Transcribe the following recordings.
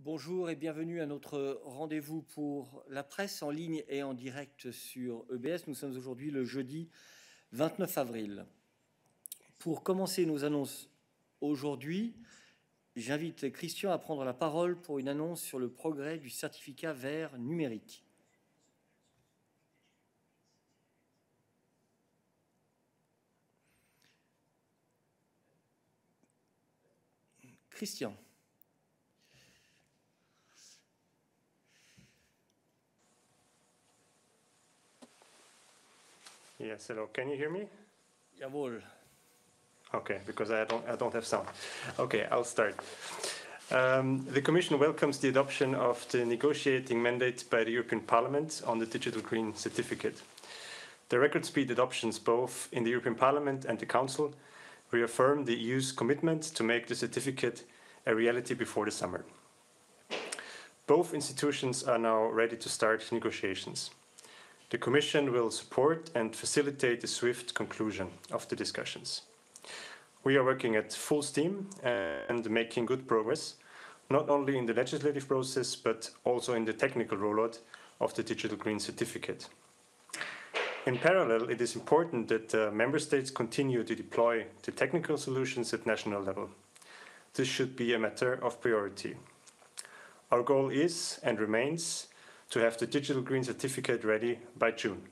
Bonjour et bienvenue à notre rendez-vous pour la presse en ligne et en direct sur EBS. Nous sommes aujourd'hui le jeudi 29 avril. Pour commencer nos annonces aujourd'hui, j'invite Christian à prendre la parole pour une annonce sur le progrès du certificat vert numérique. Christian. Yes, hello. Can you hear me? Jawohl. Okay, because I don't have sound. Okay, I'll start. The Commission welcomes the adoption of the negotiating mandate by the European Parliament on the Digital Green Certificate. The record speed adoptions both in the European Parliament and the Council reaffirm the EU's commitment to make the certificate a reality before the summer. Both institutions are now ready to start negotiations. The Commission will support and facilitate the swift conclusion of the discussions. We are working at full steam and making good progress, not only in the legislative process, but also in the technical rollout of the Digital Green Certificate. In parallel, it is important that Member States continue to deploy the technical solutions at national level. This should be a matter of priority. Our goal is and remains to have the Digital Green Certificate ready by June.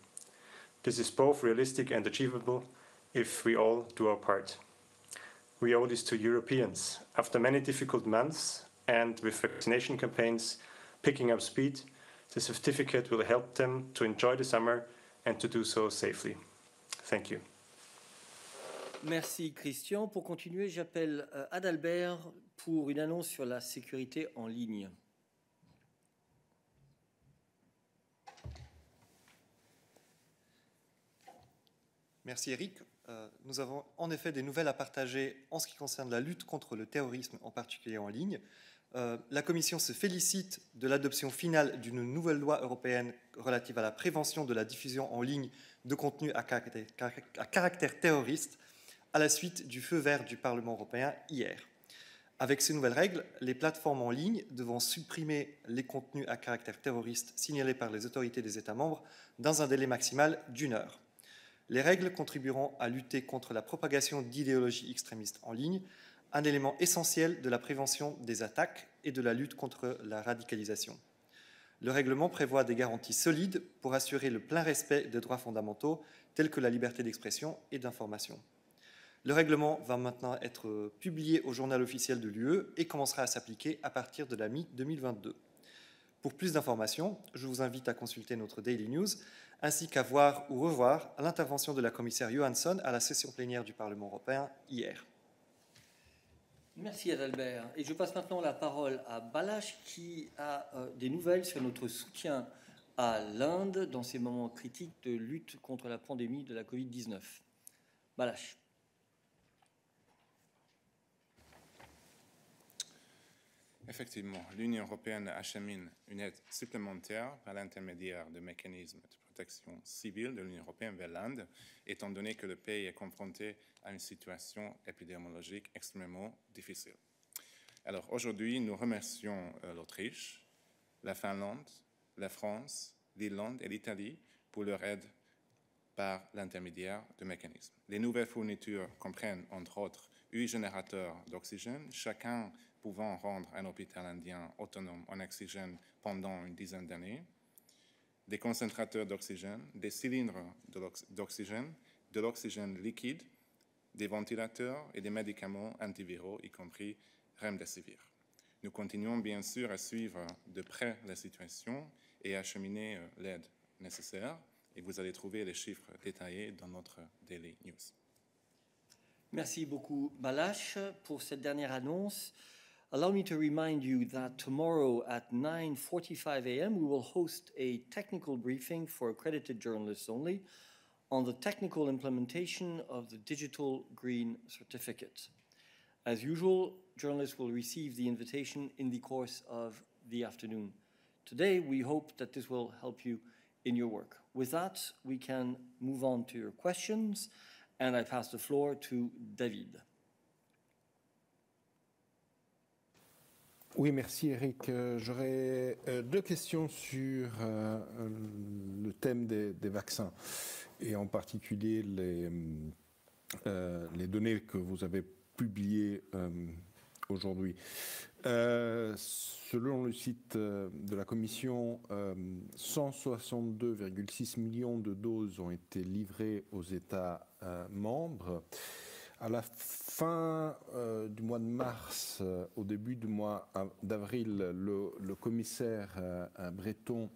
This is both realistic and achievable if we all do our part. We owe this to Europeans. After many difficult months and with vaccination campaigns picking up speed, the certificate will help them to enjoy the summer and to do so safely. Thank you. Merci Christian. Pour continuer, j'appelle Adalbert pour une annonce sur la sécurité en ligne. Merci Eric. Nous avons en effet des nouvelles à partager en ce qui concerne la lutte contre le terrorisme, en particulier en ligne. La Commission se félicite de l'adoption finale d'une nouvelle loi européenne relative à la prévention de la diffusion en ligne de contenus à caractère terroriste à la suite du feu vert du Parlement européen hier. Avec ces nouvelles règles, les plateformes en ligne devront supprimer les contenus à caractère terroriste signalés par les autorités des États membres dans un délai maximal d'1 heure. Les règles contribueront à lutter contre la propagation d'idéologies extrémistes en ligne, un élément essentiel de la prévention des attaques et de la lutte contre la radicalisation. Le règlement prévoit des garanties solides pour assurer le plein respect des droits fondamentaux tels que la liberté d'expression et d'information. Le règlement va maintenant être publié au journal officiel de l'UE et commencera à s'appliquer à partir de la mi-2022. Pour plus d'informations, je vous invite à consulter notre Daily News ainsi qu'à voir ou revoir l'intervention de la commissaire Johansson à la session plénière du Parlement européen hier. Merci Adalbert. Et je passe maintenant la parole à Balázs qui a des nouvelles sur notre soutien à l'Inde dans ces moments critiques de lutte contre la pandémie de la Covid-19. Balázs. Effectivement, l'Union européenne achemine une aide supplémentaire par l'intermédiaire de mécanismes de protection civile de l'Union européenne vers l'Inde, étant donné que le pays est confronté à une situation épidémiologique extrêmement difficile. Alors aujourd'hui, nous remercions l'Autriche, la Finlande, la France, l'Irlande et l'Italie pour leur aide par l'intermédiaire de mécanismes. Les nouvelles fournitures comprennent entre autres 8 générateurs d'oxygène, chacun pouvant rendre un hôpital indien autonome en oxygène pendant une dizaine d'années, des concentrateurs d'oxygène, des cylindres d'oxygène, de l'oxygène liquide, des ventilateurs et des médicaments antiviraux, y compris Remdesivir. Nous continuons bien sûr à suivre de près la situation et à acheminer l'aide nécessaire, et vous allez trouver les chiffres détaillés dans notre Daily News. Merci beaucoup Balázs pour cette dernière annonce. Allow me to remind you that tomorrow at 9:45 a.m. we will host a technical briefing for accredited journalists only on the technical implementation of the Digital Green Certificate. As usual, journalists will receive the invitation in the course of the afternoon. Today, we hope that this will help you in your work. With that, we can move on to your questions, and I pass the floor to David. Oui, merci Eric. J'aurais deux questions sur le thème des vaccins et en particulier les données que vous avez publiées aujourd'hui. Selon le site de la Commission, 162,6 millions de doses ont été livrées aux États membres. À la fin du mois de mars, au début du mois d'avril, le commissaire Breton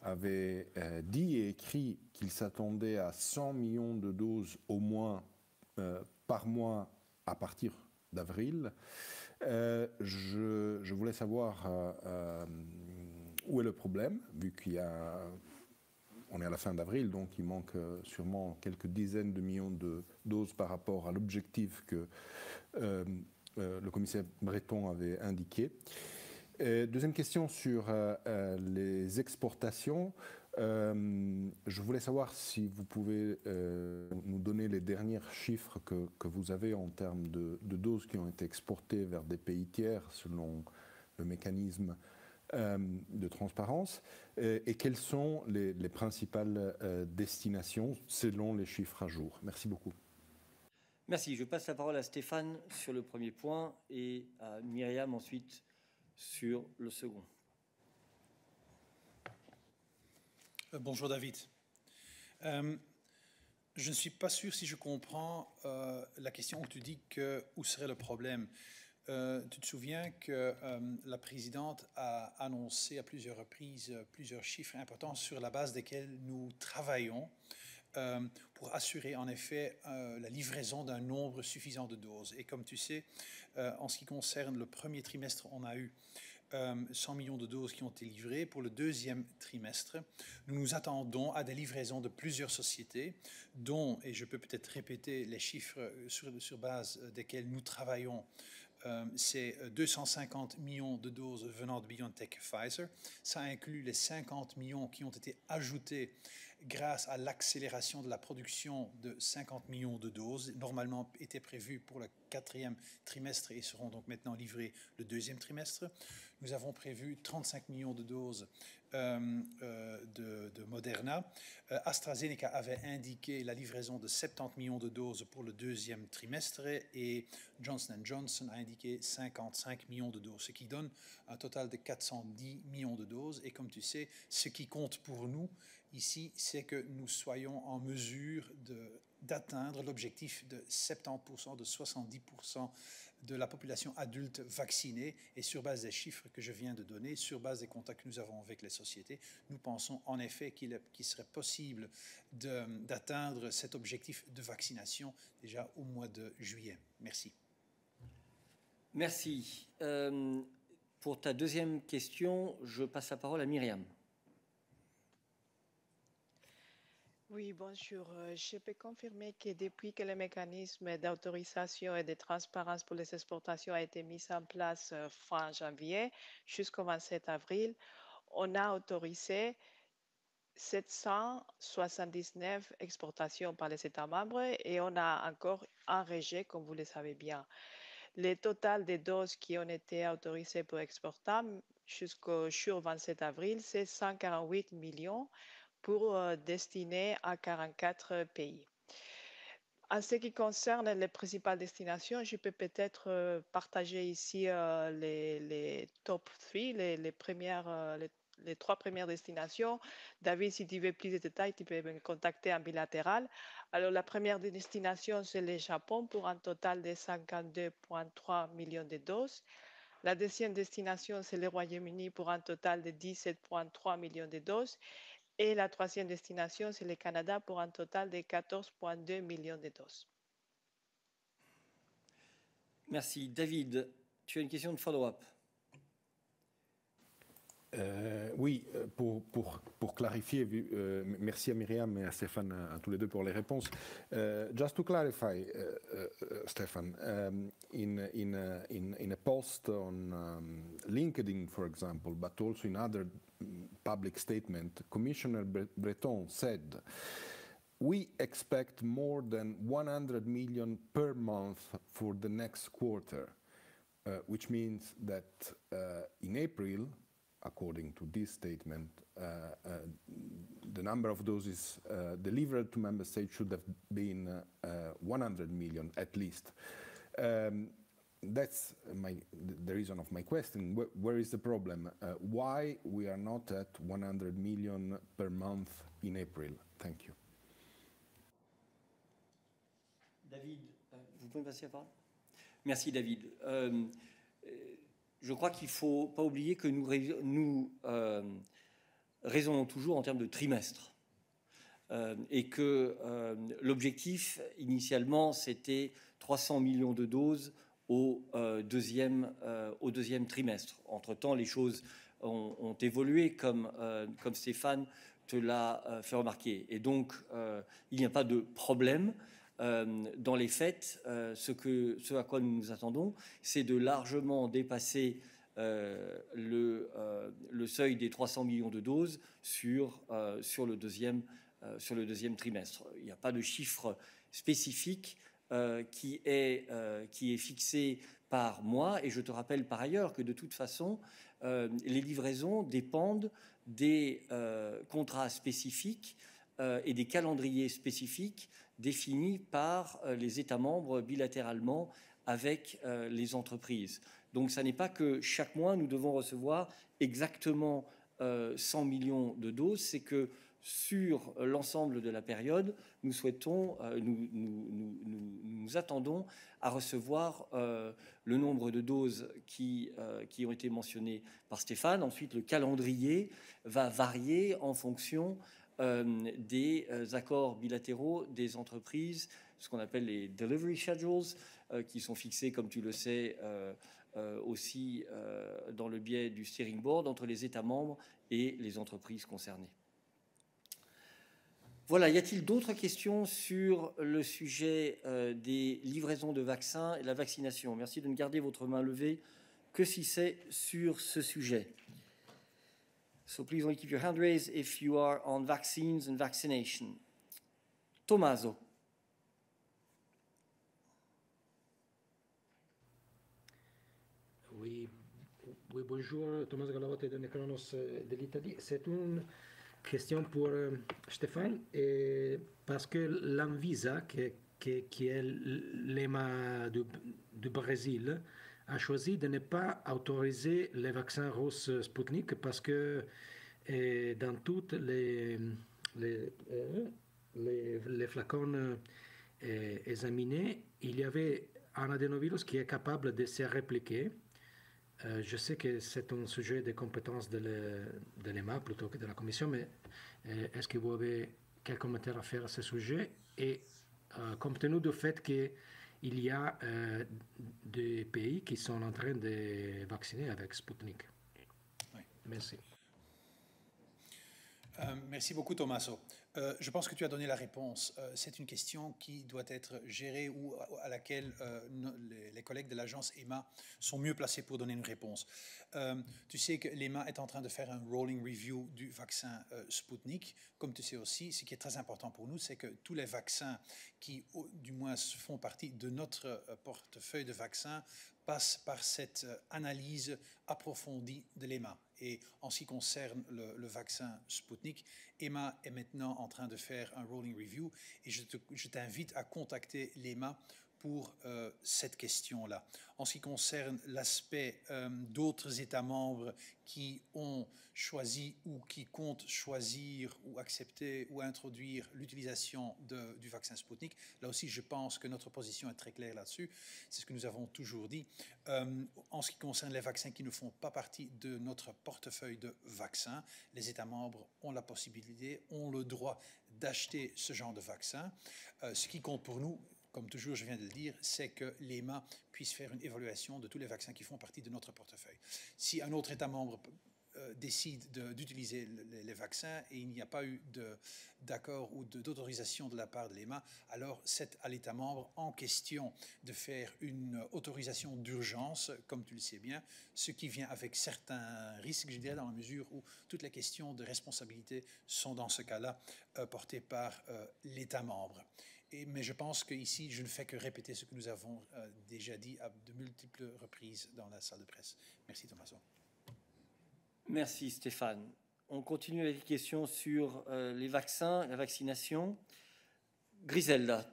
avait dit et écrit qu'il s'attendait à 100 millions de doses au moins par mois à partir d'avril. Je voulais savoir où est le problème, vu on est à la fin d'avril, donc il manque sûrement quelques dizaines de millions de doses par rapport à l'objectif que le commissaire Breton avait indiqué. Deuxième question sur les exportations. Je voulais savoir si vous pouvez nous donner les derniers chiffres que vous avez en termes de doses qui ont été exportées vers des pays tiers selon le mécanisme de transparence et quelles sont les principales destinations selon les chiffres à jour. Merci beaucoup. Merci. Je passe la parole à Stéphane sur le premier point et à Myriam ensuite sur le second. Bonjour David. Je ne suis pas sûr si je comprends la question où tu dis où serait le problème. Tu te souviens que la présidente a annoncé à plusieurs reprises plusieurs chiffres importants sur la base desquels nous travaillons pour assurer en effet la livraison d'un nombre suffisant de doses. Et comme tu sais, en ce qui concerne le premier trimestre, on a eu 100 millions de doses qui ont été livrées. Pour le deuxième trimestre, nous nous attendons à des livraisons de plusieurs sociétés, dont, et je peux peut-être répéter les chiffres sur base desquels nous travaillons, c'est 250 millions de doses venant de BioNTech Pfizer. Ça inclut les 50 millions qui ont été ajoutés grâce à l'accélération de la production de 50 millions de doses, normalement étaient prévues pour le quatrième trimestre et seront donc maintenant livrées le deuxième trimestre. Nous avons prévu 35 millions de doses de Moderna. AstraZeneca avait indiqué la livraison de 70 millions de doses pour le deuxième trimestre et Johnson & Johnson a indiqué 55 millions de doses, ce qui donne un total de 410 millions de doses. Et comme tu sais, ce qui compte pour nous ici, c'est que nous soyons en mesure d'atteindre l'objectif de 70%, de 70% de la population adulte vaccinée. Et sur base des chiffres que je viens de donner, sur base des contacts que nous avons avec les sociétés, nous pensons en effet qu'il serait possible d'atteindre cet objectif de vaccination déjà au mois de juillet. Merci. Merci. Pour ta deuxième question, je passe la parole à Myriam. Oui, bonjour. Je peux confirmer que depuis que le mécanisme d'autorisation et de transparence pour les exportations a été mis en place fin janvier jusqu'au 27 avril, on a autorisé 779 exportations par les États membres et on a encore un rejet, comme vous le savez bien. Le total des doses qui ont été autorisées pour exporter jusqu'au jour 27 avril, c'est 148 millions pour destiner à 44 pays. En ce qui concerne les principales destinations, je peux peut-être partager ici les top 3, les trois premières destinations. David, si tu veux plus de détails, tu peux me contacter en bilatéral. Alors, la première destination, c'est le Japon pour un total de 52,3 millions de doses. La deuxième destination, c'est le Royaume-Uni pour un total de 17,3 millions de doses. Et la troisième destination, c'est le Canada pour un total de 14,2 millions de doses. Merci. David, tu as une question de follow-up. Oui, pour clarifier, merci à Myriam et à Stéphane, à tous les deux pour les réponses. Just to clarify, Stefan, in a post on LinkedIn, for example, but also in other public statement, Commissioner Breton said, "We expect more than 100 million per month for the next quarter." which means that in April, according to this statement, the number of doses delivered to member states should have been 100 million at least. That's the reason of my question. Where is the problem? Why we are not at 100 million per month in April? Thank you. David, vous pouvez me passer la parole? Merci David. Je crois qu'il ne faut pas oublier que nous raisonnons toujours en termes de trimestre et que l'objectif initialement c'était 300 millions de doses au deuxième trimestre. Entre-temps, les choses ont évolué comme Stéphane te l'a fait remarquer. Et donc, il n'y a pas de problème. Dans les faits, ce à quoi nous nous attendons, c'est de largement dépasser le seuil des 300 millions de doses sur le deuxième trimestre. Il n'y a pas de chiffre spécifique qui est fixé par mois. Et je te rappelle par ailleurs que de toute façon, les livraisons dépendent des contrats spécifiques et des calendriers spécifiques définis par les États membres bilatéralement avec les entreprises. Donc, ça n'est pas que chaque mois, nous devons recevoir exactement 100 millions de doses, c'est que sur l'ensemble de la période, nous attendons à recevoir le nombre de doses qui ont été mentionnées par Stéphane. Ensuite, le calendrier va varier en fonction des accords bilatéraux des entreprises, ce qu'on appelle les delivery schedules, qui sont fixés, comme tu le sais, aussi dans le biais du steering board entre les États membres et les entreprises concernées. Voilà, y a-t-il d'autres questions sur le sujet des livraisons de vaccins et la vaccination? Merci de ne garder votre main levée que si c'est sur ce sujet. So please only keep your hand raised if you are on vaccines and vaccination. Tommaso. Oui, bonjour, Tommaso Gallavotte de Necronos de l'Italie. C'est une question pour Stéphane, parce que l'Anvisa, qui est l'EMA du Brésil, a choisi de ne pas autoriser les vaccins russes Sputnik parce que dans toutes les flacons examinés, il y avait un adénovirus qui est capable de se répliquer. Je sais que c'est un sujet de compétence de l'EMA plutôt que de la Commission, mais est-ce que vous avez quelques commentaires à faire à ce sujet? Et compte tenu du fait qu'il y a des pays qui sont en train de vacciner avec Sputnik. Oui. Merci. Merci beaucoup, Tommaso. Je pense que tu as donné la réponse. C'est une question qui doit être gérée ou à laquelle les collègues de l'agence EMA sont mieux placés pour donner une réponse. Tu sais que l'EMA est en train de faire un rolling review du vaccin Sputnik. Comme tu sais aussi, ce qui est très important pour nous, c'est que tous les vaccins qui, du moins, font partie de notre portefeuille de vaccins passe par cette analyse approfondie de l'EMA. Et en ce qui concerne le vaccin Sputnik, EMA est maintenant en train de faire un rolling review et je t'invite à contacter l'EMA pour cette question-là. En ce qui concerne l'aspect d'autres États membres qui ont choisi ou qui comptent choisir ou accepter ou introduire l'utilisation du vaccin Sputnik, là aussi je pense que notre position est très claire là-dessus. C'est ce que nous avons toujours dit. En ce qui concerne les vaccins qui ne font pas partie de notre portefeuille de vaccins, les États membres ont la possibilité, ont le droit d'acheter ce genre de vaccin. Ce qui compte pour nous, comme toujours je viens de le dire, c'est que l'EMA puisse faire une évaluation de tous les vaccins qui font partie de notre portefeuille. Si un autre État membre décide d'utiliser les vaccins et il n'y a pas eu d'accord ou d'autorisation de la part de l'EMA, alors c'est à l'État membre en question de faire une autorisation d'urgence, comme tu le sais bien, ce qui vient avec certains risques, je dirais, dans la mesure où toutes les questions de responsabilité sont dans ce cas-là portées par l'État membre. Mais je pense qu'ici, je ne fais que répéter ce que nous avons déjà dit à de multiples reprises dans la salle de presse. Merci Tommaso. Merci Stéphane. On continue avec les questions sur les vaccins, la vaccination. Griselda.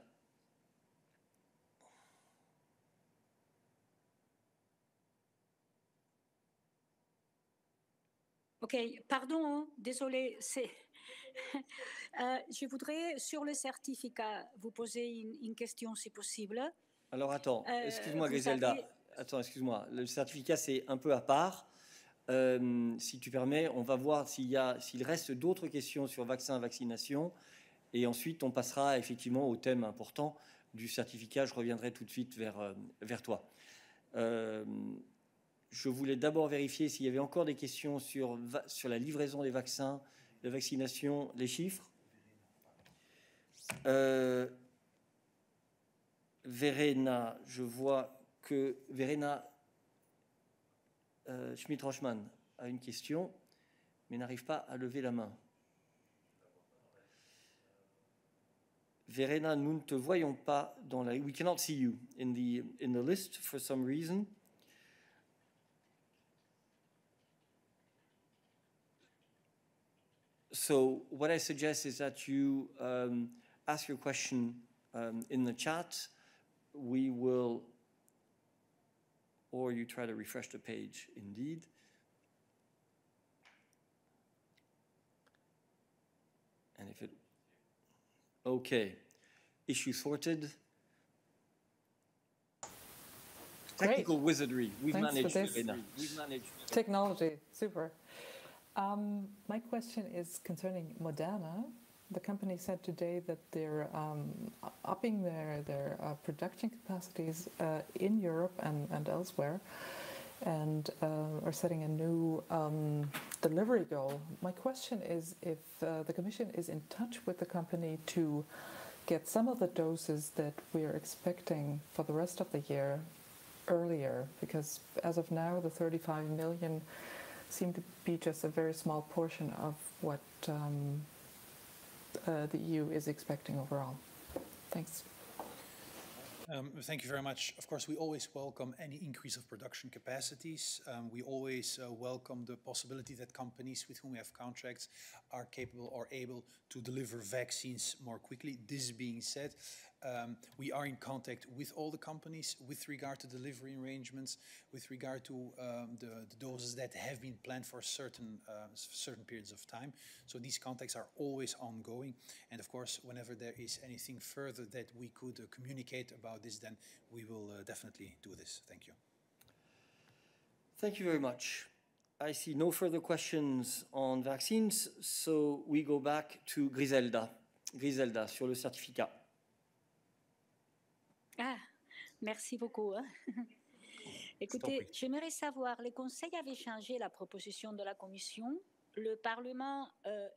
Ok, pardon, hein, désolé. Je voudrais, sur le certificat, vous poser une question si possible. Alors attends, excuse-moi Griselda. Attends, excuse-moi. Le certificat, c'est un peu à part. Si tu permets, on va voir s'il reste d'autres questions sur vaccin, vaccination. Et ensuite, on passera effectivement au thème important du certificat. Je reviendrai tout de suite vers toi. Je voulais d'abord vérifier s'il y avait encore des questions sur la livraison des vaccins, la vaccination, les chiffres. Verena, je vois que Verena Schmidt-Rochman a une question, mais n'arrive pas à lever la main. Verena, nous ne te voyons pas dans la... We cannot see you in the list for some reason. So what I suggest is that you ask your question in the chat. We will, or you try to refresh the page, indeed. And if it, okay, issue sorted. Technical wizardry. We've managed, Verena. We've managed. Technology, super. My question is concerning Moderna. The company said today that they're upping their production capacities in Europe and elsewhere, and are setting a new delivery goal. My question is if the Commission is in touch with the company to get some of the doses that we are expecting for the rest of the year earlier, because as of now the 35 million seem to be just a very small portion of what the EU is expecting overall. Thanks. Thank you very much. Of course, we always welcome any increase of production capacities. We always welcome the possibility that companies with whom we have contracts are capable or able to deliver vaccines more quickly. This being said, we are in contact with all the companies with regard to delivery arrangements, with regard to the doses that have been planned for certain periods of time. So these contacts are always ongoing. And of course, whenever there is anything further that we could communicate about this, then we will definitely do this. Thank you. Thank you very much. I see no further questions on vaccines, so we go back to Griselda. Griselda, sur le certificat. Ah, merci beaucoup. Écoutez, j'aimerais savoir, le Conseil avait changé la proposition de la Commission. Le Parlement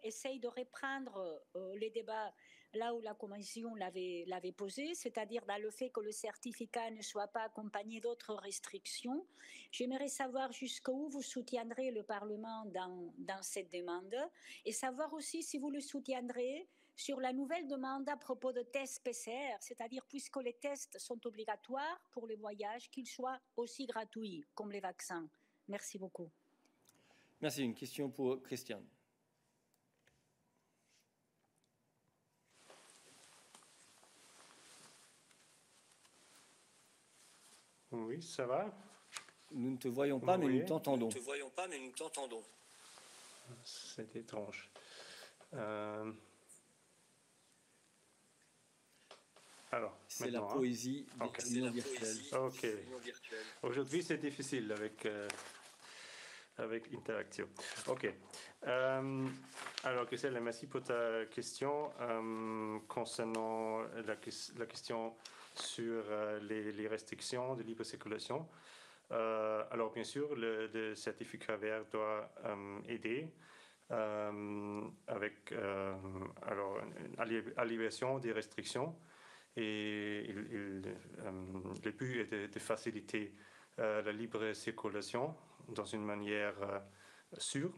essaye de reprendre les débats là où la Commission l'avait posé, c'est-à-dire dans le fait que le certificat ne soit pas accompagné d'autres restrictions. J'aimerais savoir jusqu'où vous soutiendrez le Parlement dans cette demande et savoir aussi si vous le soutiendrez sur la nouvelle demande à propos de tests PCR, c'est-à-dire puisque les tests sont obligatoires pour les voyages, qu'ils soient aussi gratuits comme les vaccins. Merci beaucoup. Merci. Une question pour Christian. Oui, ça va? Nous ne te voyons pas, mais nous t'entendons. Nous ne te voyons pas, mais nous t'entendons. C'est étrange. Alors, c'est la poésie des réunions virtuelles. Ok. Aujourd'hui, c'est difficile avec Interactio. Ok. Alors, Christelle, merci pour ta question concernant la question sur les restrictions de libre circulation. Alors, bien sûr, le certificat vert doit aider avec alors, une allégation des restrictions. Et le but est de faciliter la libre circulation dans une manière sûre.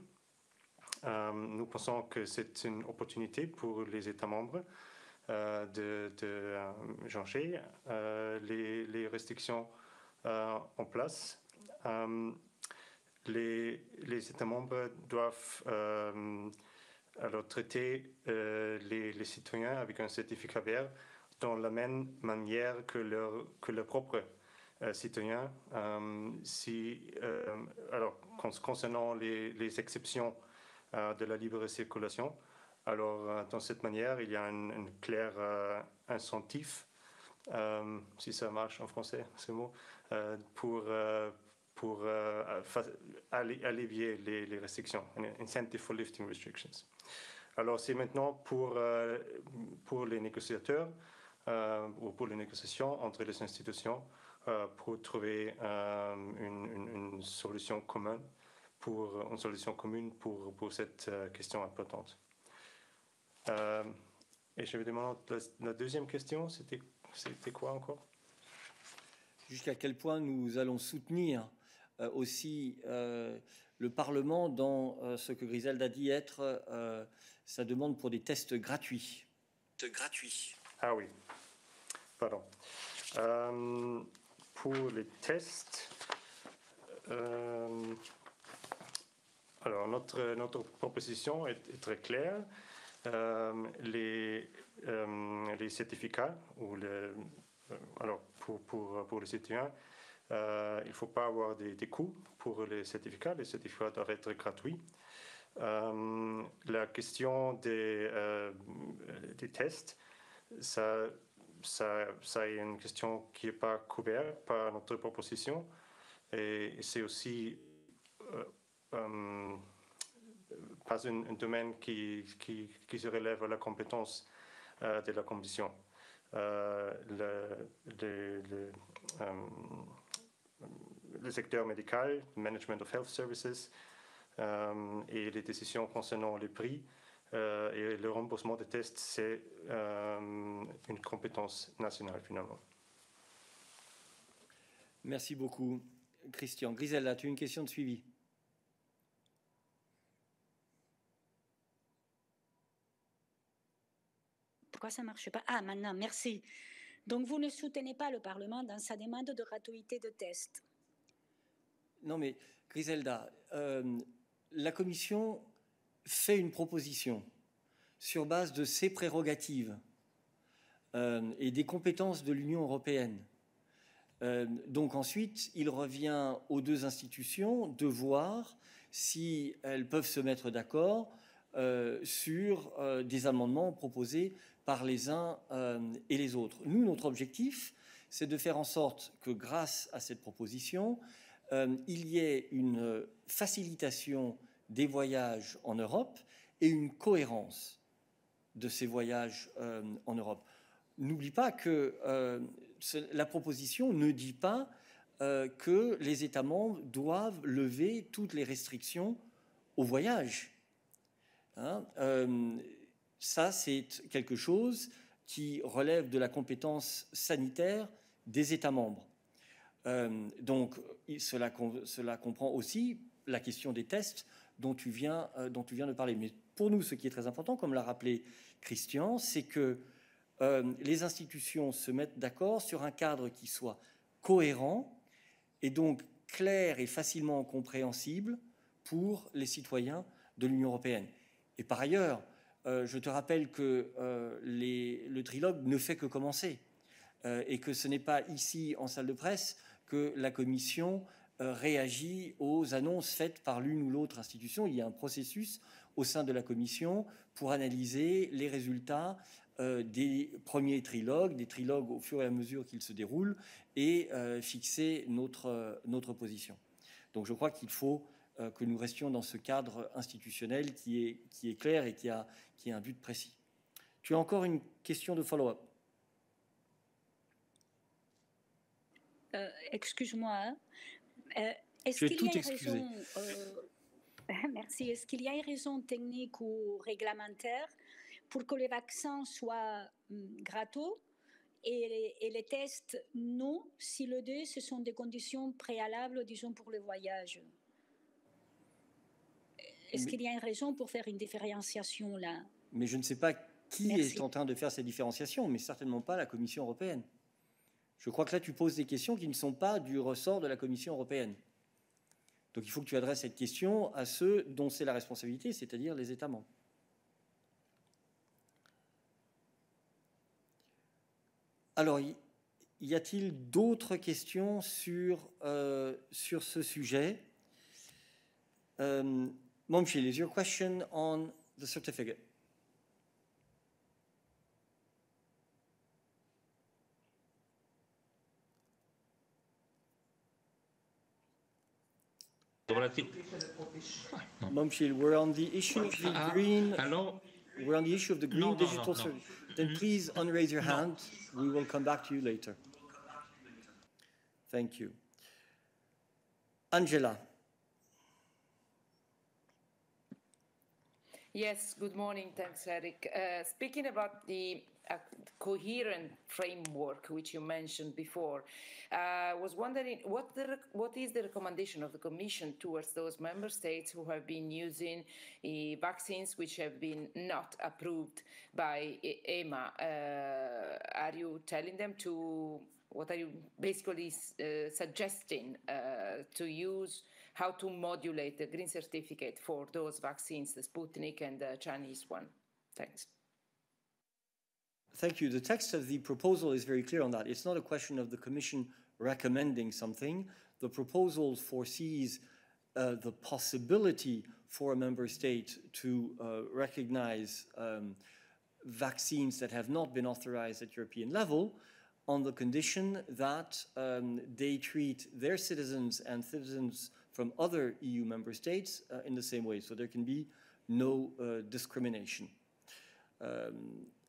Nous pensons que c'est une opportunité pour les États membres de changer les restrictions en place. Les États membres doivent alors traiter les citoyens avec un certificat vert dans la même manière que leurs propres citoyens. Alors, concernant les exceptions de la libre circulation, alors dans cette manière, il y a un clair incentif, si ça marche en français, ce mot, pour allévier les restrictions, un incentive for lifting restrictions. Alors c'est maintenant pour les négociateurs ou pour les négociations entre les institutions pour trouver une solution commune pour cette question importante. Et je vais demander la deuxième question, c'était quoi encore? Jusqu'à quel point nous allons soutenir aussi le Parlement dans ce que Griselda dit être sa demande pour des tests gratuits. Ah oui, pardon. Pour les tests, alors notre proposition est très claire. Les certificats ou alors pour les citoyens, il ne faut pas avoir des coûts pour les certificats. Les certificats doivent être gratuits. La question des tests, ça est une question qui n'est pas couverte par notre proposition et c'est aussi pas un domaine qui se relève à la compétence de la Commission. Le secteur médical, Management of Health Services, et les décisions concernant les prix et le remboursement des tests, c'est une compétence nationale finalement. Merci beaucoup, Christian. Griselda, tu as une question de suivi? Pourquoi ça ne marche pas? Ah, maintenant, merci. Donc, vous ne soutenez pas le Parlement dans sa demande de gratuité de tests? Non, mais Griselda, la Commission fait une proposition sur base de ses prérogatives et des compétences de l'Union européenne. Donc ensuite, il revient aux deux institutions de voir si elles peuvent se mettre d'accord sur des amendements proposés par les uns et les autres. Nous, notre objectif, c'est de faire en sorte que grâce à cette proposition, il y ait une facilitation des voyages en Europe et une cohérence de ces voyages en Europe. N'oublie pas que la proposition ne dit pas que les États membres doivent lever toutes les restrictions au voyage. Ça, c'est quelque chose qui relève de la compétence sanitaire des États membres. Donc, cela comprend aussi la question des tests dont tu viens de parler. Mais pour nous, ce qui est très important, comme l'a rappelé Christian, c'est que les institutions se mettent d'accord sur un cadre qui soit cohérent et donc clair et facilement compréhensible pour les citoyens de l'Union européenne. Et par ailleurs, je te rappelle que le trilogue ne fait que commencer et que ce n'est pas ici, en salle de presse, que la Commission réagit aux annonces faites par l'une ou l'autre institution. Il y a un processus au sein de la Commission pour analyser les résultats des premiers trilogues, des trilogues au fur et à mesure qu'ils se déroulent, et fixer notre position. Donc je crois qu'il faut que nous restions dans ce cadre institutionnel qui est clair et qui a un but précis. Tu as encore une question de follow-up? Excuse-moi. Est-ce qu'il y a une raison, merci. Est-ce qu'il y a une raison technique ou réglementaire pour que les vaccins soient gratuits et les tests non, si les deux, ce sont des conditions préalables, disons, pour le voyage? Est-ce qu'il y a une raison pour faire une différenciation là? Mais je ne sais pas qui est en train de faire ces différenciations, mais certainement pas la Commission européenne. Je crois que là, tu poses des questions qui ne sont pas du ressort de la Commission européenne. Donc il faut que tu adresses cette question à ceux dont c'est la responsabilité, c'est-à-dire les États membres. Alors, y a-t-il d'autres questions sur ce sujet? Momchil, is your question on the certificate? Momchil, we're on the issue of the green. We're on the issue of the green digital certificate. Then please unraise your hand. We will come back to you later. Thank you. Angela. Yes, good morning. Thanks, Eric. Speaking about the coherent framework which you mentioned before, I was wondering what is the recommendation of the Commission towards those member states who have been using vaccines which have been not approved by EMA? Are you telling them to, what are you basically suggesting to use, how to modulate the green certificate for those vaccines, the Sputnik and the Chinese one? Thanks. Thank you. The text of the proposal is very clear on that. It's not a question of the Commission recommending something. The proposal foresees the possibility for a member state to recognize vaccines that have not been authorized at European level on the condition that they treat their citizens and citizens from other EU member states in the same way. So there can be no discrimination.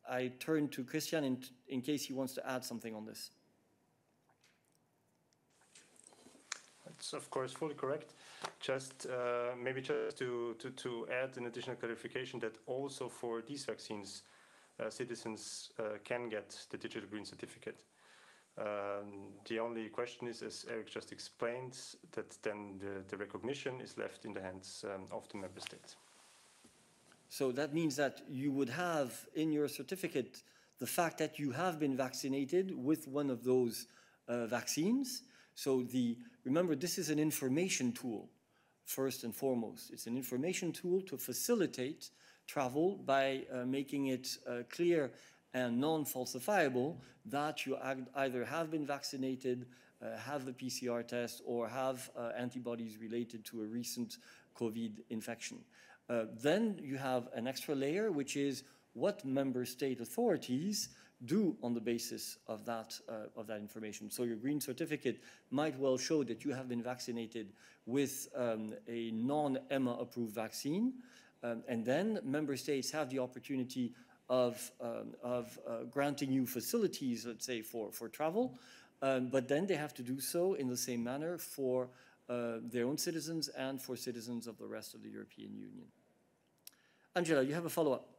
I turn to Christian in case he wants to add something on this. It's of course fully correct. Just maybe just to add an additional clarification that also for these vaccines, citizens can get the digital green certificate. The only question is, as Eric just explained, that then the recognition is left in the hands of the member states. So that means that you would have in your certificate the fact that you have been vaccinated with one of those vaccines. So remember, this is an information tool, first and foremost. It's an information tool to facilitate travel by making it clear and non-falsifiable that you either have been vaccinated, have the PCR test, or have antibodies related to a recent COVID infection. Then you have an extra layer, which is what member state authorities do on the basis of that information. So your green certificate might well show that you have been vaccinated with a non-EMA approved vaccine, and then member states have the opportunity of granting you facilities, let's say, for travel, but then they have to do so in the same manner for their own citizens and for citizens of the rest of the European Union. Angela, you have a follow-up.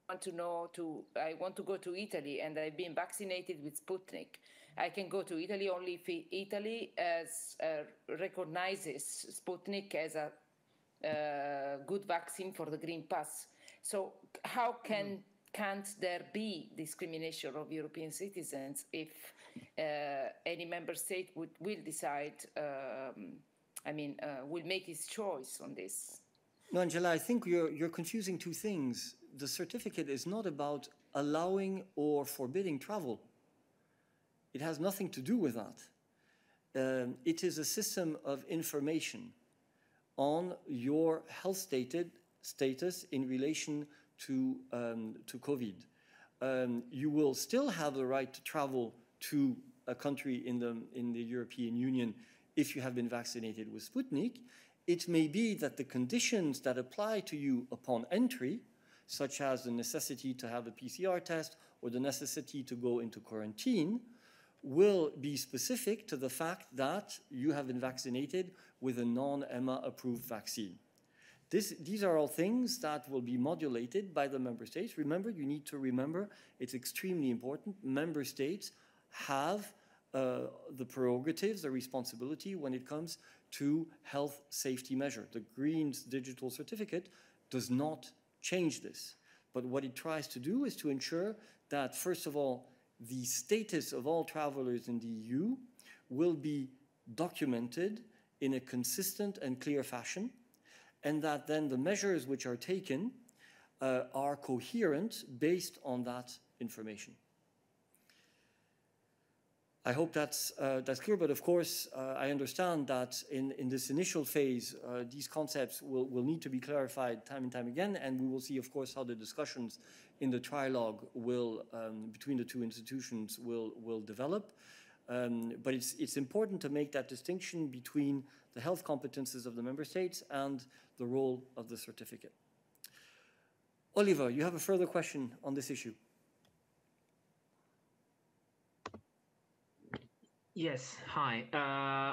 I want to go to Italy and I've been vaccinated with Sputnik. I can go to Italy only if Italy recognizes Sputnik as a good vaccine for the Green Pass. So how can't there be discrimination of European citizens if any member state will decide, will make its choice on this? No, Angela, I think you're confusing two things. The certificate is not about allowing or forbidding travel. It has nothing to do with that. It is a system of information on your health status in relation to COVID. You will still have the right to travel to a country in the European Union if you have been vaccinated with Sputnik. It may be that the conditions that apply to you upon entry, such as the necessity to have a PCR test or the necessity to go into quarantine, will be specific to the fact that you have been vaccinated with a non-EMA approved vaccine. These are all things that will be modulated by the member states. Remember, you need to remember, it's extremely important, member states have the prerogatives, the responsibility when it comes to health safety measure. The Green's digital certificate does not change this. But what it tries to do is to ensure that, first of all, the status of all travelers in the EU will be documented in a consistent and clear fashion, and that then the measures which are taken are coherent based on that information. I hope that's clear, but of course, I understand that in this initial phase, these concepts will need to be clarified time and time again, and we will see, of course, how the discussions in the trilogue will, between the two institutions will develop. But it's important to make that distinction between the health competences of the member states and the role of the certificate. Oliver, you have a further question on this issue. Yes, hi.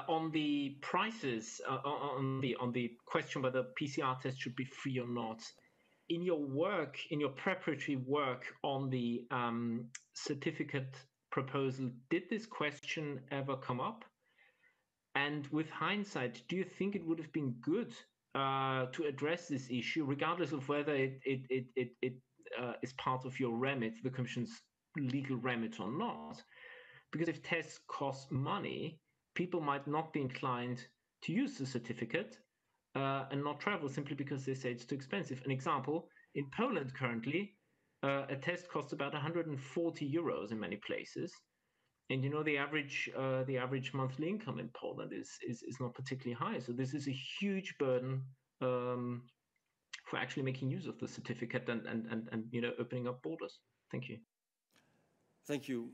On the prices, on the question whether PCR tests should be free or not, in your work, in your preparatory work on the certificate proposal, did this question ever come up? And with hindsight, do you think it would have been good to address this issue, regardless of whether it is part of your remit, the Commission's legal remit or not? Because if tests cost money, people might not be inclined to use the certificate and not travel simply because they say it's too expensive. An example, in Poland currently, a test costs about 140 euros in many places. And you know, the average monthly income in Poland is not particularly high. So this is a huge burden for actually making use of the certificate and you know, opening up borders. Thank you. Thank you.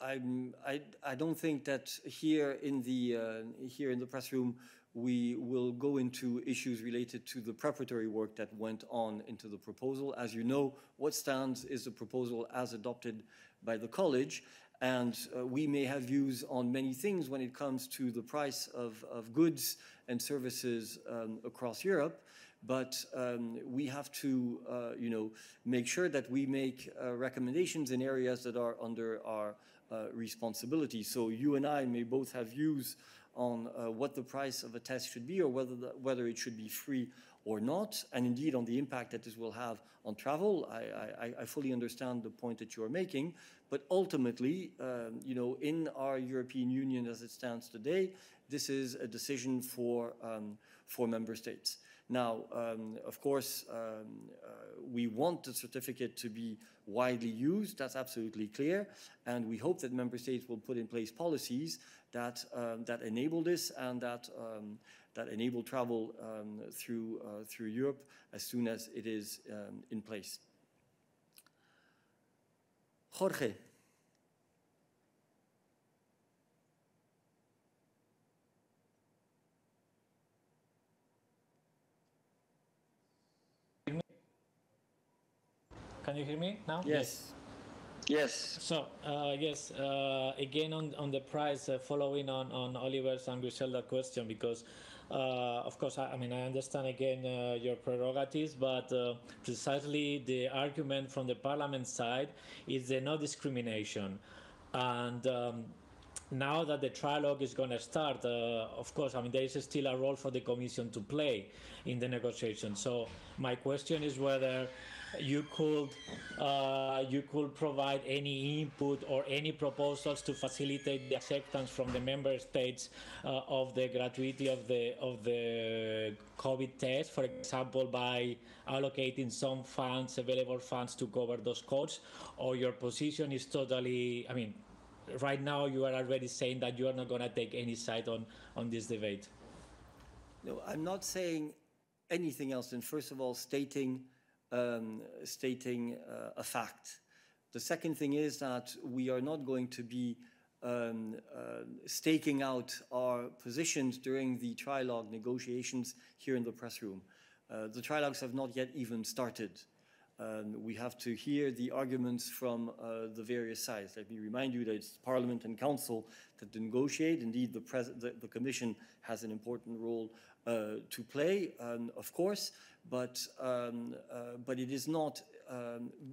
I don't think that here in the press room we will go into issues related to the preparatory work that went on into the proposal. As you know, what stands is the proposal as adopted by the college, and we may have views on many things when it comes to the price of goods and services across Europe. But we have to, you know, make sure that we make recommendations in areas that are under our responsibility. So you and I may both have views on what the price of a test should be, or whether it should be free or not, and indeed on the impact that this will have on travel. I fully understand the point that you are making, but ultimately, you know, in our European Union as it stands today, this is a decision for member states. Now, of course, we want the certificate to be widely used. That's absolutely clear. And we hope that member states will put in place policies that enable this and that enable travel through Europe as soon as it is in place. Jorge. Can you hear me now? Yes. Yes. So, yes, again on the price, following on Oliver's and Griselda's question, because of course, I mean, I understand again your prerogatives, but precisely the argument from the Parliament side is the no discrimination. And now that the trilogue is going to start, of course, I mean, there is still a role for the Commission to play in the negotiation. So my question is whether you could provide any input or any proposals to facilitate the acceptance from the member states of the gratuity of the COVID test, for example, by allocating some funds, available funds, to cover those costs, or your position is totally, I mean, right now you are already saying that you are not going to take any side on this debate. No, I'm not saying anything else than, first of all, stating a fact. The second thing is that we are not going to be staking out our positions during the trilogue negotiations here in the press room. The trilogues have not yet even started. we have to hear the arguments from the various sides. Let me remind you that it's Parliament and Council that negotiate. Indeed, the Commission has an important role to play, of course, but it is not,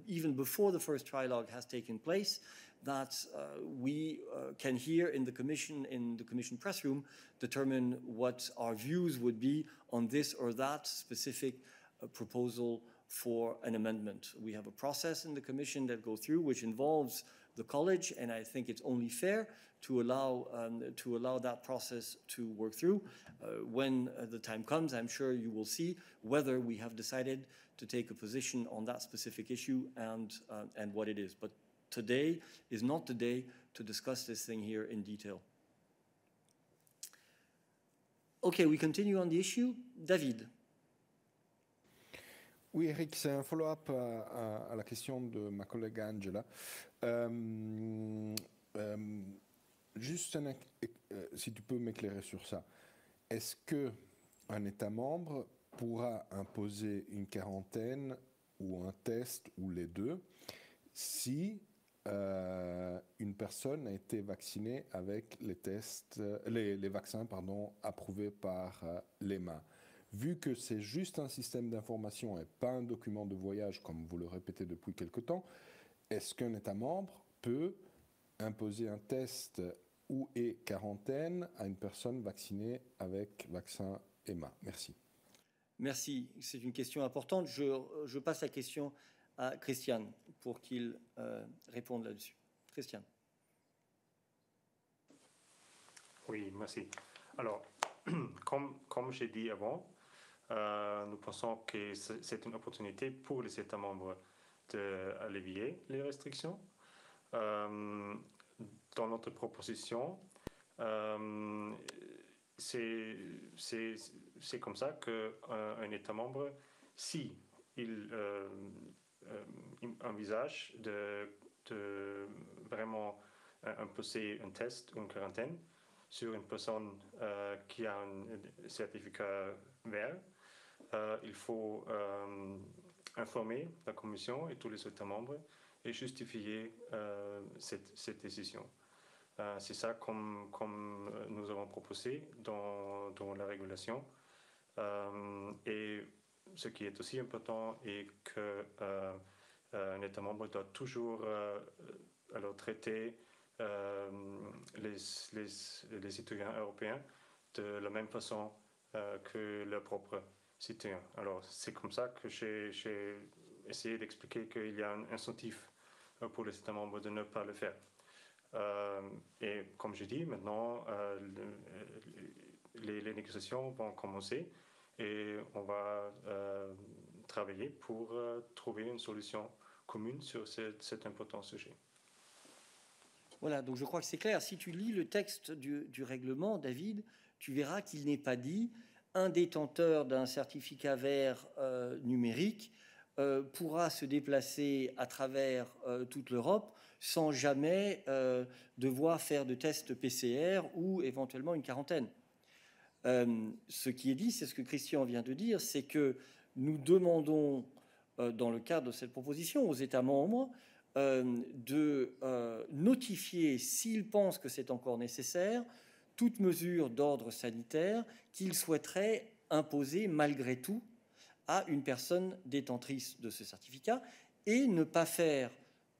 even before the first trilogue has taken place, that we can hear in the Commission press room, determine what our views would be on this or that specific proposal for an amendment. We have a process in the Commission that goes through, which involves the College, and I think it's only fair to allow that process to work through. When the time comes, I'm sure you will see whether we have decided to take a position on that specific issue and what it is. But today is not the day to discuss this thing here in detail. Okay, we continue on the issue. David. Oui, Eric, c'est un follow-up à la question de ma collègue Angela. Juste, si tu peux m'éclairer sur ça. Est-ce qu'un État membre pourra imposer une quarantaine ou un test ou les deux si une personne a été vaccinée avec les vaccins approuvés par l'EMA? Vu que c'est juste un système d'information et pas un document de voyage, comme vous le répétez depuis quelque temps, est-ce qu'un État membre peut imposer un test ou quarantaine à une personne vaccinée avec vaccin EMA? Merci. Merci, c'est une question importante. Je passe la question à Christian pour qu'il réponde là-dessus. Christian. Oui, merci. Alors, comme j'ai dit avant, nous pensons que c'est une opportunité pour les États membres d'allévier les restrictions. Dans notre proposition, c'est comme ça qu'un État membre, si il envisage de vraiment imposer un test ou une quarantaine sur une personne qui a un certificat vert, il faut informer la Commission et tous les États membres et justifier cette décision. C'est ça comme nous avons proposé dans la régulation. Et ce qui est aussi important est qu'un État membre doit toujours alors traiter les citoyens européens de la même façon que leurs propres citoyens. Alors c'est comme ça que j'ai essayé d'expliquer qu'il y a un incentif pour les États membres de ne pas le faire. Et comme je dis, maintenant, les négociations vont commencer et on va travailler pour trouver une solution commune sur cet important sujet. Voilà, donc je crois que c'est clair. Si tu lis le texte du règlement, David, tu verras qu'il n'est pas dit un détenteur d'un certificat vert numérique pourra se déplacer à travers toute l'Europe sans jamais devoir faire de tests PCR ou éventuellement une quarantaine. Ce qui est dit, c'est ce que Christian vient de dire, c'est que nous demandons, dans le cadre de cette proposition, aux États membres de notifier, s'ils pensent que c'est encore nécessaire, toute mesure d'ordre sanitaire qu'ils souhaiteraient imposer malgré tout à une personne détentrice de ce certificat et ne pas faire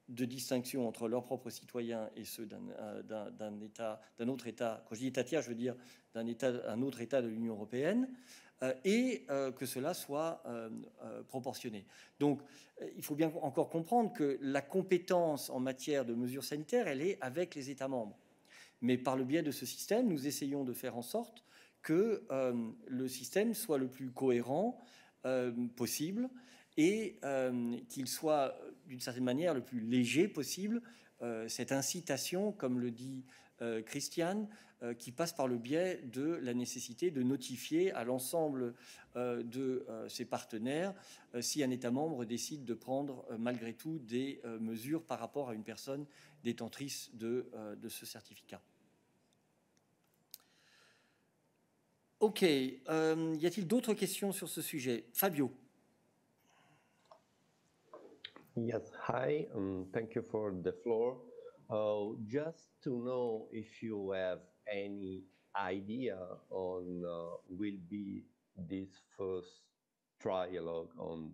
de distinction entre leurs propres citoyens et ceux d'un autre État. Quand je dis État tiers, je veux dire un autre État de l'Union européenne, et que cela soit proportionné. Donc, il faut bien encore comprendre que la compétence en matière de mesures sanitaires, elle est avec les États membres. Mais par le biais de ce système, nous essayons de faire en sorte que le système soit le plus cohérent possible et qu'il soit d'une certaine manière le plus léger possible. Cette incitation, comme le dit Christian, qui passe par le biais de la nécessité de notifier à l'ensemble de ses partenaires si un État membre décide de prendre malgré tout des mesures par rapport à une personne détentrice de ce certificat. Ok, y a-t-il d'autres questions sur ce sujet? Fabio. Yes, hi, thank you for the floor. Just to know if you have any idea on will be this first trialogue on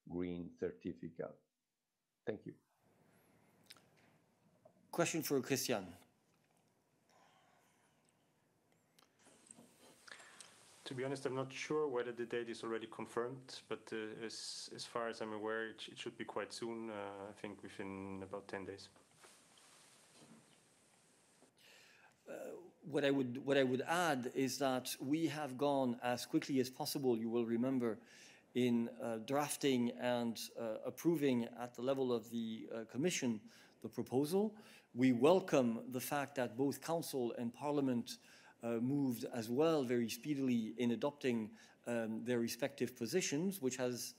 green certificate. Thank you. Question for Christian. To be honest, I'm not sure whether the date is already confirmed, but as far as I'm aware, it should be quite soon, I think within about 10 days. What I would add is that we have gone as quickly as possible, you will remember, in drafting and approving at the level of the Commission the proposal. We welcome the fact that both Council and Parliament moved as well very speedily in adopting their respective positions, which has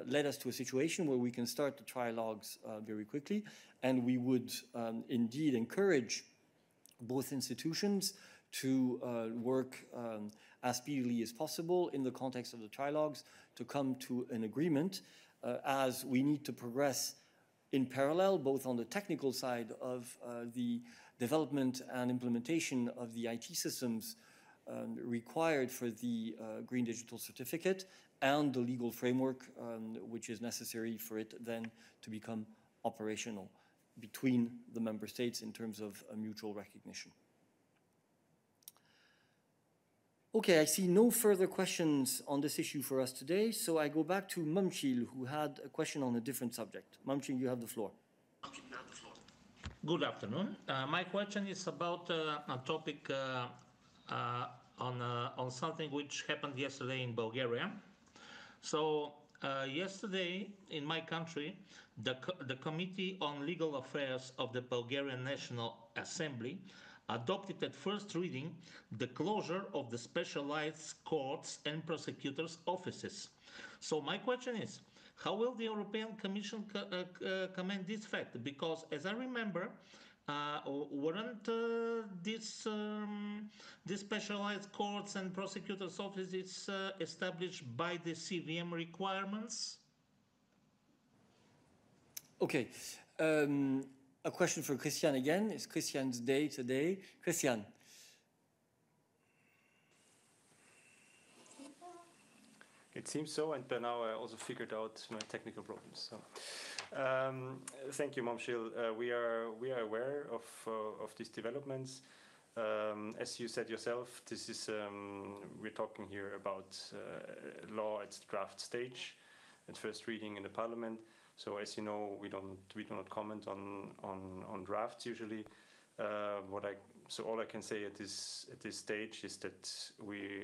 led us to a situation where we can start the trilogues very quickly. And we would indeed encourage both institutions to work as speedily as possible in the context of the trilogues to come to an agreement, as we need to progress in parallel, both on the technical side of the development and implementation of the IT systems required for the Green Digital Certificate and the legal framework which is necessary for it then to become operational between the member states in terms of mutual recognition. Okay, I see no further questions on this issue for us today, so I go back to Momchil, who had a question on a different subject. Momchil, you have the floor. Good afternoon. My question is about a topic on something which happened yesterday in Bulgaria. So yesterday in my country, the Committee on Legal Affairs of the Bulgarian National Assembly adopted at first reading the closure of the specialized courts and prosecutors' offices. So my question is, how will the European Commission comment this fact? Because as I remember, weren't these specialized courts and prosecutors' offices established by the CVM requirements? Okay. A question for Christian again. It's Christian's day today. Christian. It seems so, and by now I also figured out my technical problems. So, thank you, Momchil. We are aware of these developments. As you said yourself, this is we're talking here about law at draft stage, at first reading in the Parliament. So, as you know, we do not comment on drafts usually. So all I can say at this stage is that we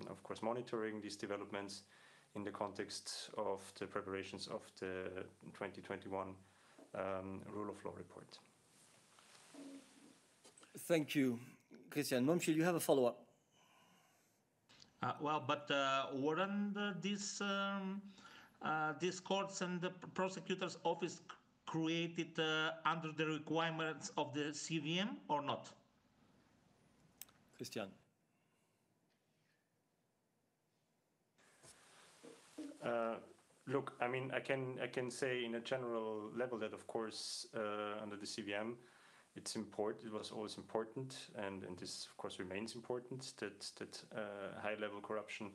of course monitoring these developments in the context of the preparations of the 2021 Rule of Law report. Thank you, Christian. Momchil, you have a follow-up. Well, but weren't these courts and the prosecutor's office created under the requirements of the CVM or not? Christian. Look, I mean, I can say in a general level that, of course, under the CVM, it's important. It was always important, and this, of course, remains important. That high-level corruption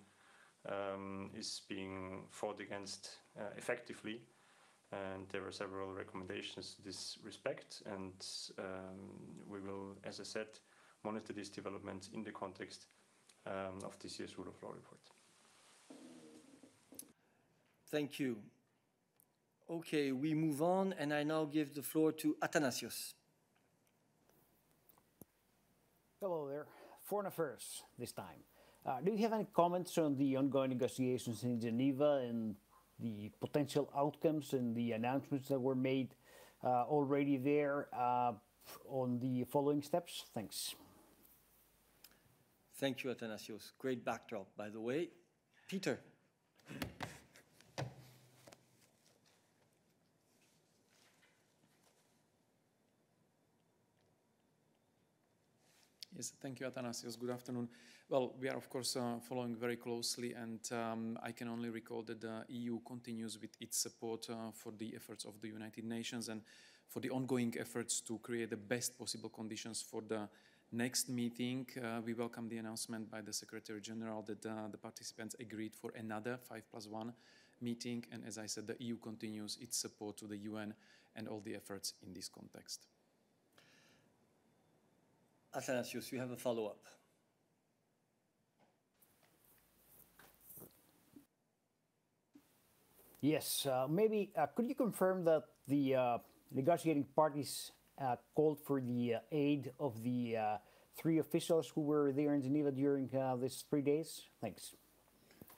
is being fought against effectively, and there are several recommendations to this respect. And we will, as I said, monitor these developments in the context of this year's Rule of Law report. Thank you. Okay, we move on, and I now give the floor to Athanasios. Hello there. Foreign Affairs this time. Do you have any comments on the ongoing negotiations in Geneva and the potential outcomes and the announcements that were made already there on the following steps? Thanks. Thank you, Athanasios. Great backdrop, by the way. Peter. Yes, thank you, Athanasios. Good afternoon. Well, we are, of course, following very closely, and I can only recall that the EU continues with its support for the efforts of the United Nations and for the ongoing efforts to create the best possible conditions for the next meeting. We welcome the announcement by the Secretary General that the participants agreed for another 5+1 meeting, and as I said, the EU continues its support to the UN and all the efforts in this context. Athanasios, you have a follow-up. Yes, maybe could you confirm that the negotiating parties called for the aid of the 3 officials who were there in Geneva during these 3 days? Thanks.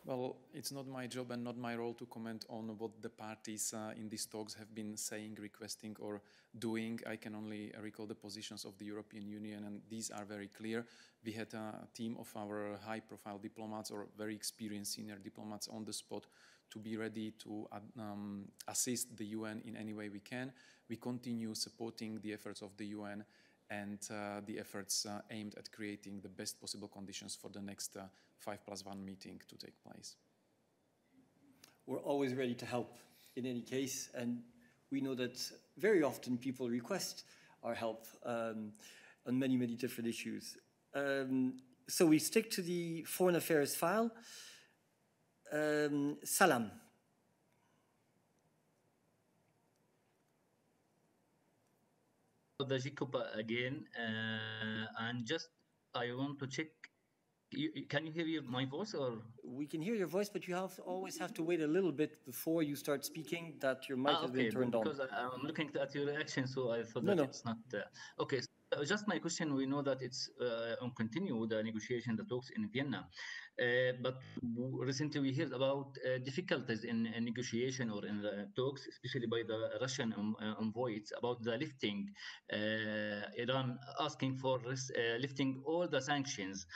Well, it's not my job and not my role to comment on what the parties in these talks have been saying, requesting, or doing. I can only recall the positions of the European Union, and these are very clear. We had a team of our high-profile diplomats or very experienced senior diplomats on the spot to be ready to assist the UN in any way we can. We continue supporting the efforts of the UN and the efforts aimed at creating the best possible conditions for the next 5+1 meeting to take place. We're always ready to help in any case, and we know that very often people request our help on many, many different issues. So we stick to the Foreign Affairs file. Salam. The Jacob again, and just I want to check. Can you hear my voice, or we can hear your voice, but you always have to wait a little bit before you start speaking. That your mic has been turned on. Because I'm looking at your reaction, so I thought that it's not okay. So just my question: we know that it's on continue the negotiation, the talks in Vienna, but recently we heard about difficulties in negotiation or in the talks, especially by the Russian envoys about the lifting, Iran asking for lifting all the sanctions.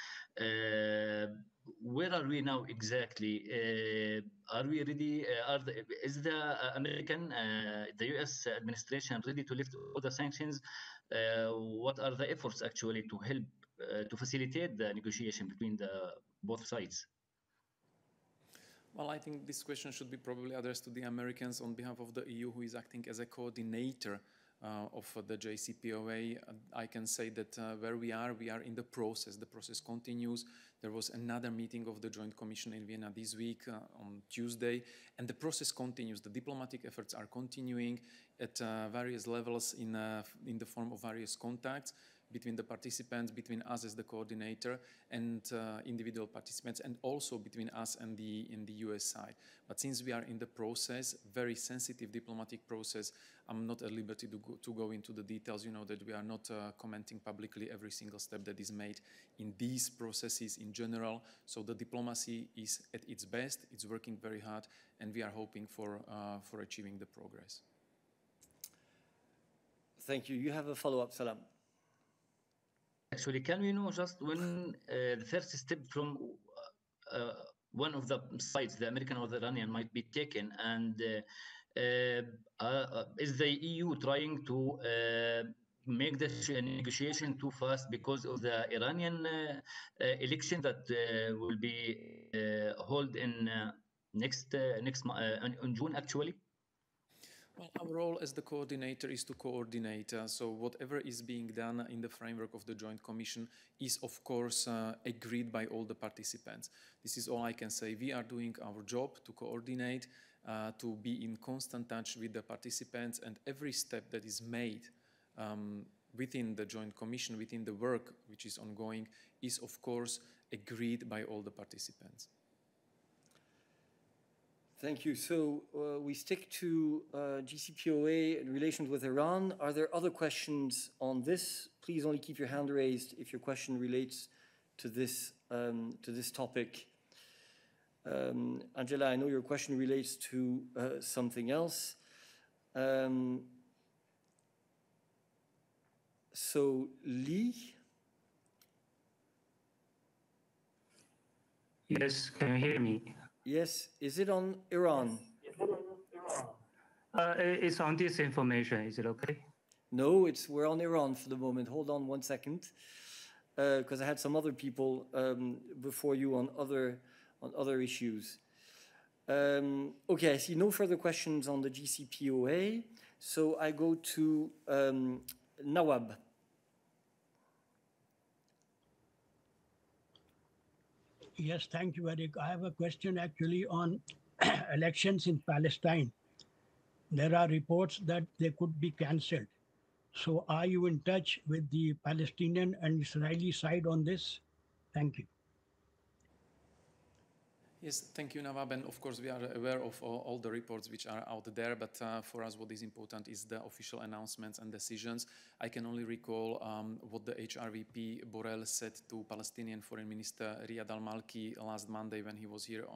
Where are we now exactly? Are we ready? Is the American, the U.S. administration ready to lift all the sanctions? What are the efforts actually to help to facilitate the negotiation between both sides? Well, I think this question should be probably addressed to the Americans on behalf of the EU, who is acting as a coordinator of the JCPOA. I can say that where we are in the process. The process continues. There was another meeting of the Joint Commission in Vienna this week on Tuesday, and the process continues. The diplomatic efforts are continuing at various levels in the form of various contacts between the participants, between us as the coordinator and individual participants, and also between us and the US side. But since we are in the process, very sensitive diplomatic process, I'm not at liberty to go into the details. You know that we are not commenting publicly every single step that is made in these processes in general. So the diplomacy is at its best, it's working very hard, and we are hoping for achieving the progress. Thank you. You have a follow-up, Salam. Actually, can we know just when the first step from one of the sides, the American or the Iranian, might be taken? And is the EU trying to make the negotiation too fast because of the Iranian election that will be held in next in June, actually? Well, our role as the coordinator is to coordinate. So whatever is being done in the framework of the Joint Commission is, of course, agreed by all the participants. This is all I can say. We are doing our job to coordinate, to be in constant touch with the participants, and every step that is made within the Joint Commission, within the work which is ongoing, is, of course, agreed by all the participants. Thank you. So we stick to JCPOA in relations with Iran. Are there other questions on this? Please only keep your hand raised if your question relates to this topic. Angela, I know your question relates to something else. So Lee? Yes, can you hear me? Yes. Is it on Iran? It's on disinformation. Is it okay? No, we're on Iran for the moment. Hold on one second. because I had some other people before you on other issues. Okay, I see no further questions on the GCPOA, so I go to Nawab. Yes, thank you, Eric. I have a question actually on elections in Palestine. There are reports that they could be cancelled. So are you in touch with the Palestinian and Israeli side on this? Thank you. Yes, thank you, Nawab. And of course, we are aware of all the reports which are out there. But for us, what is important is the official announcements and decisions. I can only recall what the HRVP Borrell said to Palestinian Foreign Minister Riyad al-Malki last Monday when he was here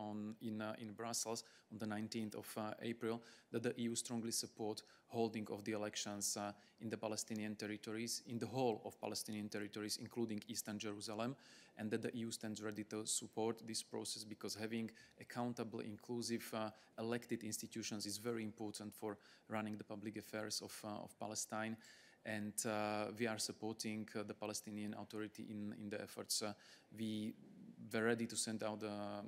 in Brussels on the 19th of April, that the EU strongly support holding of the elections in the Palestinian territories, in the whole of Palestinian territories, including Eastern Jerusalem, and that the EU stands ready to support this process because having accountable, inclusive, elected institutions is very important for running the public affairs of Palestine. And we are supporting the Palestinian Authority in the efforts. We were ready to send out a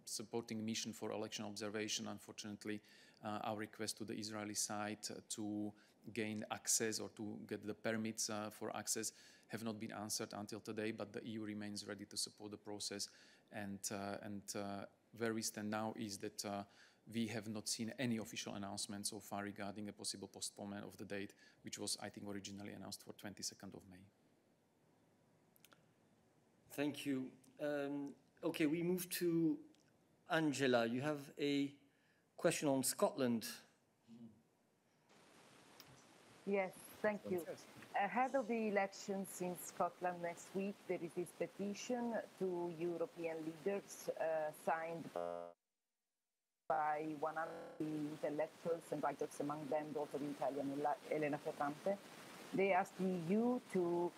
supporting mission for election observation. Unfortunately, our request to the Israeli side to gain access or to get the permits for access have not been answered until today, but the EU remains ready to support the process. And where we stand now is that we have not seen any official announcement so far regarding a possible postponement of the date, which was, I think, originally announced for 22nd of May. Thank you. Okay, we move to Angela. You have a question on Scotland. Yes, thank you. Ahead of the elections in Scotland next week, there is this petition to European leaders signed by 100 intellectuals and writers, among them also the Italian Elena Ferrante. They asked the EU to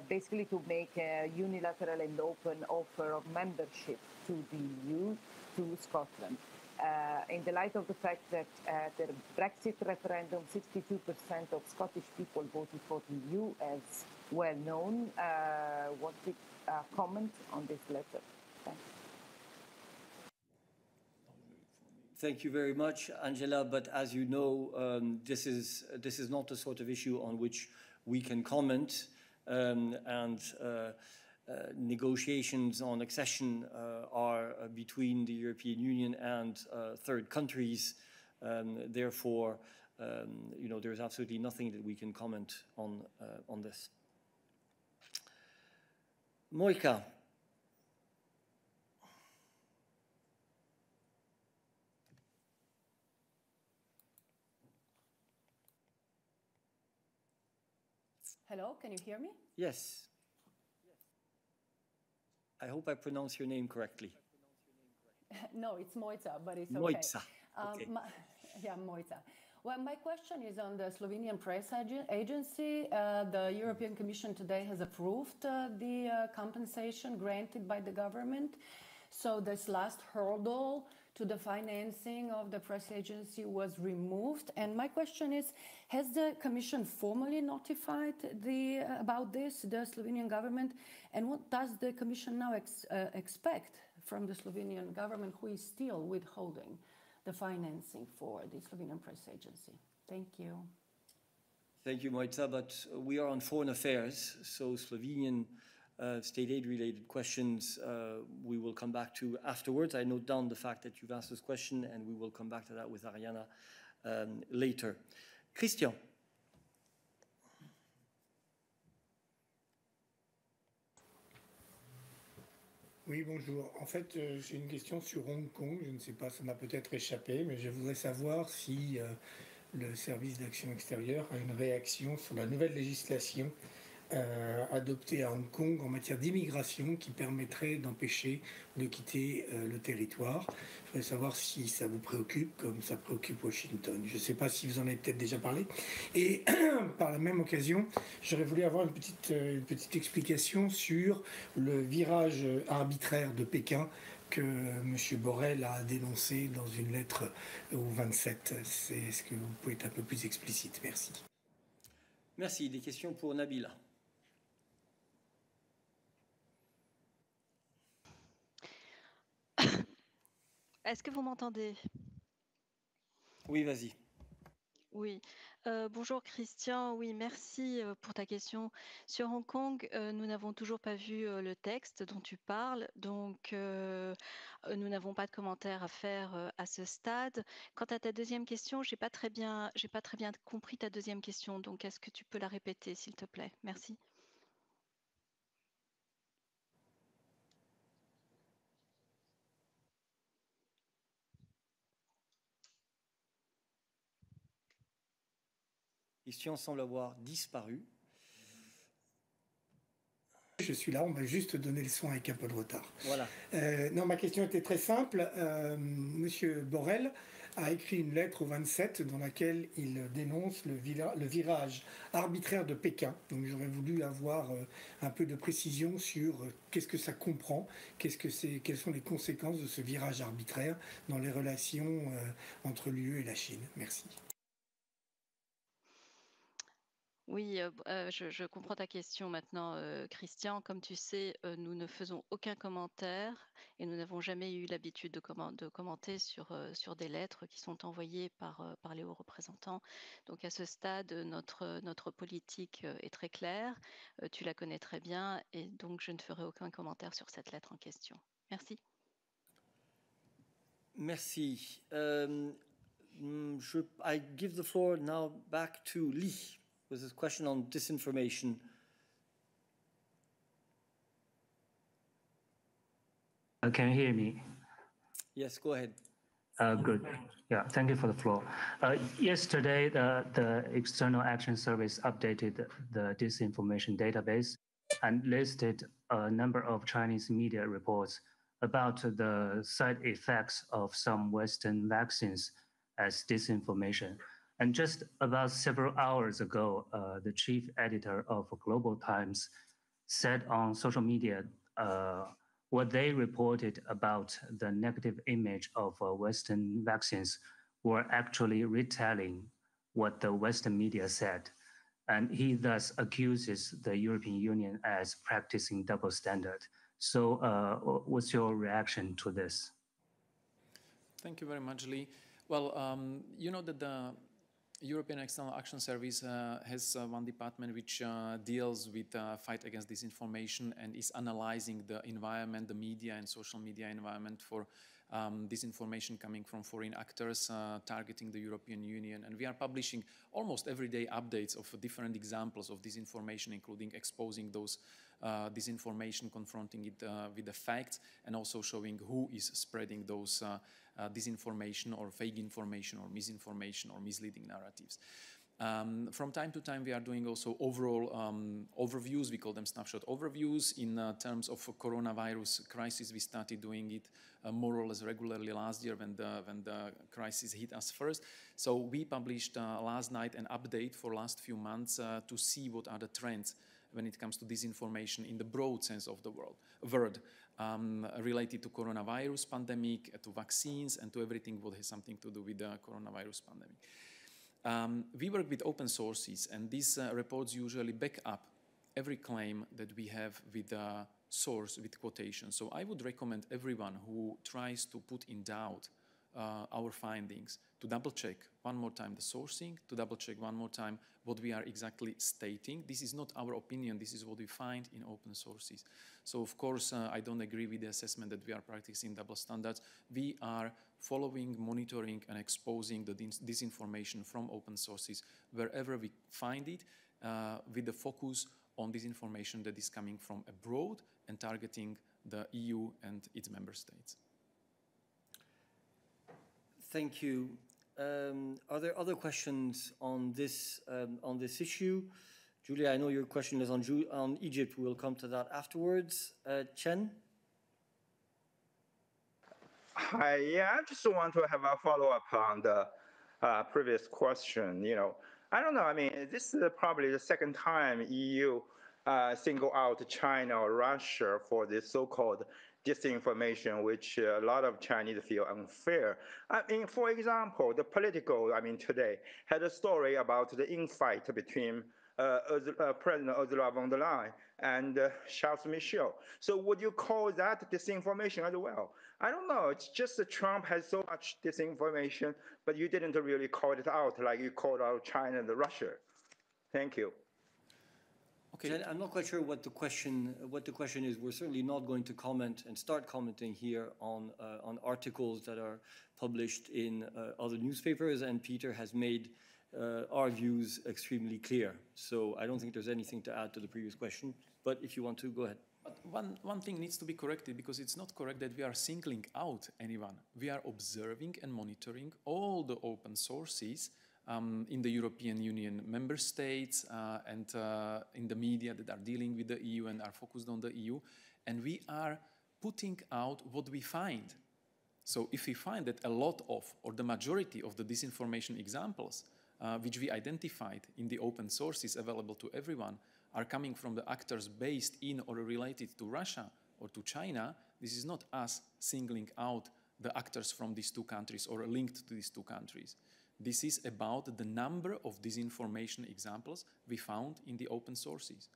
basically to make a unilateral and open offer of membership to the EU to Scotland. In the light of the fact that the Brexit referendum, 62% of Scottish people voted for the EU, as well known, what's the comment on this letter? Thanks. Thank you very much, Angela. But as you know, this is not the sort of issue on which we can comment, negotiations on accession are between the European Union and third countries. Therefore, there is absolutely nothing that we can comment on this. Moika. Hello, can you hear me? Yes. I hope I pronounce your name correctly. No, it's Mojca, but it's okay. Mojca. Okay. Yeah, Mojca. Well, my question is on the Slovenian press agency. The European Commission today has approved the compensation granted by the government. So this last hurdle to the financing of the press agency was removed. And my question is, has the Commission formally notified about this, the Slovenian government? And what does the Commission now expect from the Slovenian government, who is still withholding the financing for the Slovenian press agency? Thank you. Thank you, Mojca. But we are on foreign affairs, so Slovenian state aid related questions we will come back to afterwards. I note down the fact that you've asked this question, and we will come back to that with Ariana later. Christian. Oui, bonjour. En fait, j'ai une question sur Hong Kong. Je ne sais pas, ça m'a peut-être échappé, mais je voudrais savoir si le service d'action extérieure a une réaction sur la nouvelle législation adoptée à Hong Kong en matière d'immigration qui permettrait d'empêcher de quitter le territoire. Je voudrais savoir si ça vous préoccupe comme ça préoccupe Washington. Je ne sais pas si vous en avez peut-être déjà parlé. Et par la même occasion, j'aurais voulu avoir une petite explication sur le virage arbitraire de Pékin que M. Borrell a dénoncé dans une lettre au 27. Est-ce que vous pouvez être un peu plus explicite? Merci. Merci. Des questions pour Nabila. Est-ce que vous m'entendez? Oui, vas-y. Oui. Bonjour Christian, oui, merci pour ta question. Sur Hong Kong, nous n'avons toujours pas vu le texte dont tu parles, donc nous n'avons pas de commentaires à faire à ce stade. Quant à ta deuxième question, j'ai pas très bien compris ta deuxième question, donc est-ce que tu peux la répéter, s'il te plaît? Merci. Question semble avoir disparu. Je suis là, on m'a juste donné le son avec un peu de retard. Voilà. Non, ma question était très simple. Monsieur Borrell a écrit une lettre au 27 dans laquelle il dénonce le virage arbitraire de Pékin. Donc j'aurais voulu avoir un peu de précision sur qu'est-ce que ça comprend, quelles sont les conséquences de ce virage arbitraire dans les relations entre l'UE et la Chine. Merci. Oui, je comprends ta question maintenant, Christian. Comme tu sais, nous ne faisons aucun commentaire et nous n'avons jamais eu l'habitude de commenter sur des lettres qui sont envoyées par les hauts représentants. Donc à ce stade, notre politique est très claire, tu la connais très bien et donc je ne ferai aucun commentaire sur cette lettre en question. Merci. Merci. I give the floor now back to Lee. Was this question on disinformation? Can you hear me? Yes, go ahead. Good. Yeah, thank you for the floor. Yesterday, the External Action Service updated the disinformation database and listed a number of Chinese media reports about the side effects of some Western vaccines as disinformation. And just about several hours ago, the chief editor of Global Times said on social media what they reported about the negative image of Western vaccines were actually retelling what the Western media said. And he thus accuses the European Union as practicing double standard. So what's your reaction to this? Thank you very much, Lee. Well, you know that the European External Action Service has one department which deals with fight against disinformation and is analyzing the environment, the media and social media environment for disinformation coming from foreign actors targeting the European Union. And we are publishing almost everyday updates of different examples of disinformation, including exposing those disinformation, confronting it with the facts, and also showing who is spreading those disinformation or fake information or misinformation or misleading narratives. From time to time, we are doing also overall overviews. We call them snapshot overviews. In terms of coronavirus crisis, we started doing it more or less regularly last year when the crisis hit us first. So we published last night an update for last few months to see what are the trends when it comes to disinformation in the broad sense of the word, related to coronavirus pandemic, to vaccines, and to everything what has something to do with the coronavirus pandemic. We work with open sources, and these reports usually back up every claim that we have with a source, with quotation. So I would recommend everyone who tries to put in doubt our findings to double check one more time the sourcing, to double check one more time what we are exactly stating. This is not our opinion, this is what we find in open sources. So of course I don't agree with the assessment that we are practicing double standards. We are following, monitoring and exposing the disinformation from open sources wherever we find it, with the focus on disinformation that is coming from abroad and targeting the EU and its member states. Thank you. Are there other questions on this issue? Julia, I know your question is on Egypt. We'll come to that afterwards. Chen? Hi, yeah, I just want to have a follow-up on the previous question. You know, I don't know, I mean, this is probably the second time EU single out China or Russia for this so-called disinformation, which a lot of Chinese feel unfair. I mean, for example, the Politico, I mean, today had a story about the infight between President Ursula von der Leyen and Charles Michel. So would you call that disinformation as well? I don't know. It's just that Trump has so much disinformation, but you didn't really call it out like you called out China and Russia. Thank you. Okay. I'm not quite sure what the question is. We're certainly not going to comment and start commenting here on articles that are published in other newspapers, and Peter has made our views extremely clear. So I don't think there's anything to add to the previous question, but if you want to, go ahead. But one thing needs to be corrected, because it's not correct that we are singling out anyone. We are observing and monitoring all the open sources in the European Union member states and in the media that are dealing with the EU and are focused on the EU, and we are putting out what we find. So if we find that a lot of, or the majority of the disinformation examples which we identified in the open sources available to everyone are coming from the actors based in or related to Russia or to China, this is not us singling out the actors from these two countries or linked to these two countries. This is about the number of disinformation examples we found in the open sources.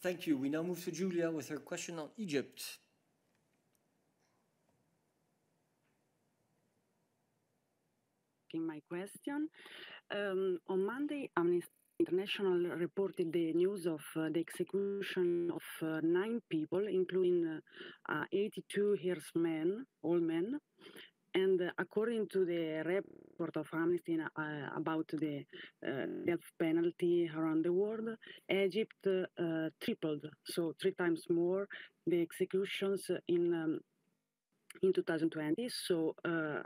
Thank you. We now move to Julia with her question on Egypt. My question. On Monday, Amnesty International reported the news of the execution of 9 people, including 82 years men, all men. And according to the report of Amnesty about the death penalty around the world, Egypt tripled, so 3 times more, the executions in 2020. So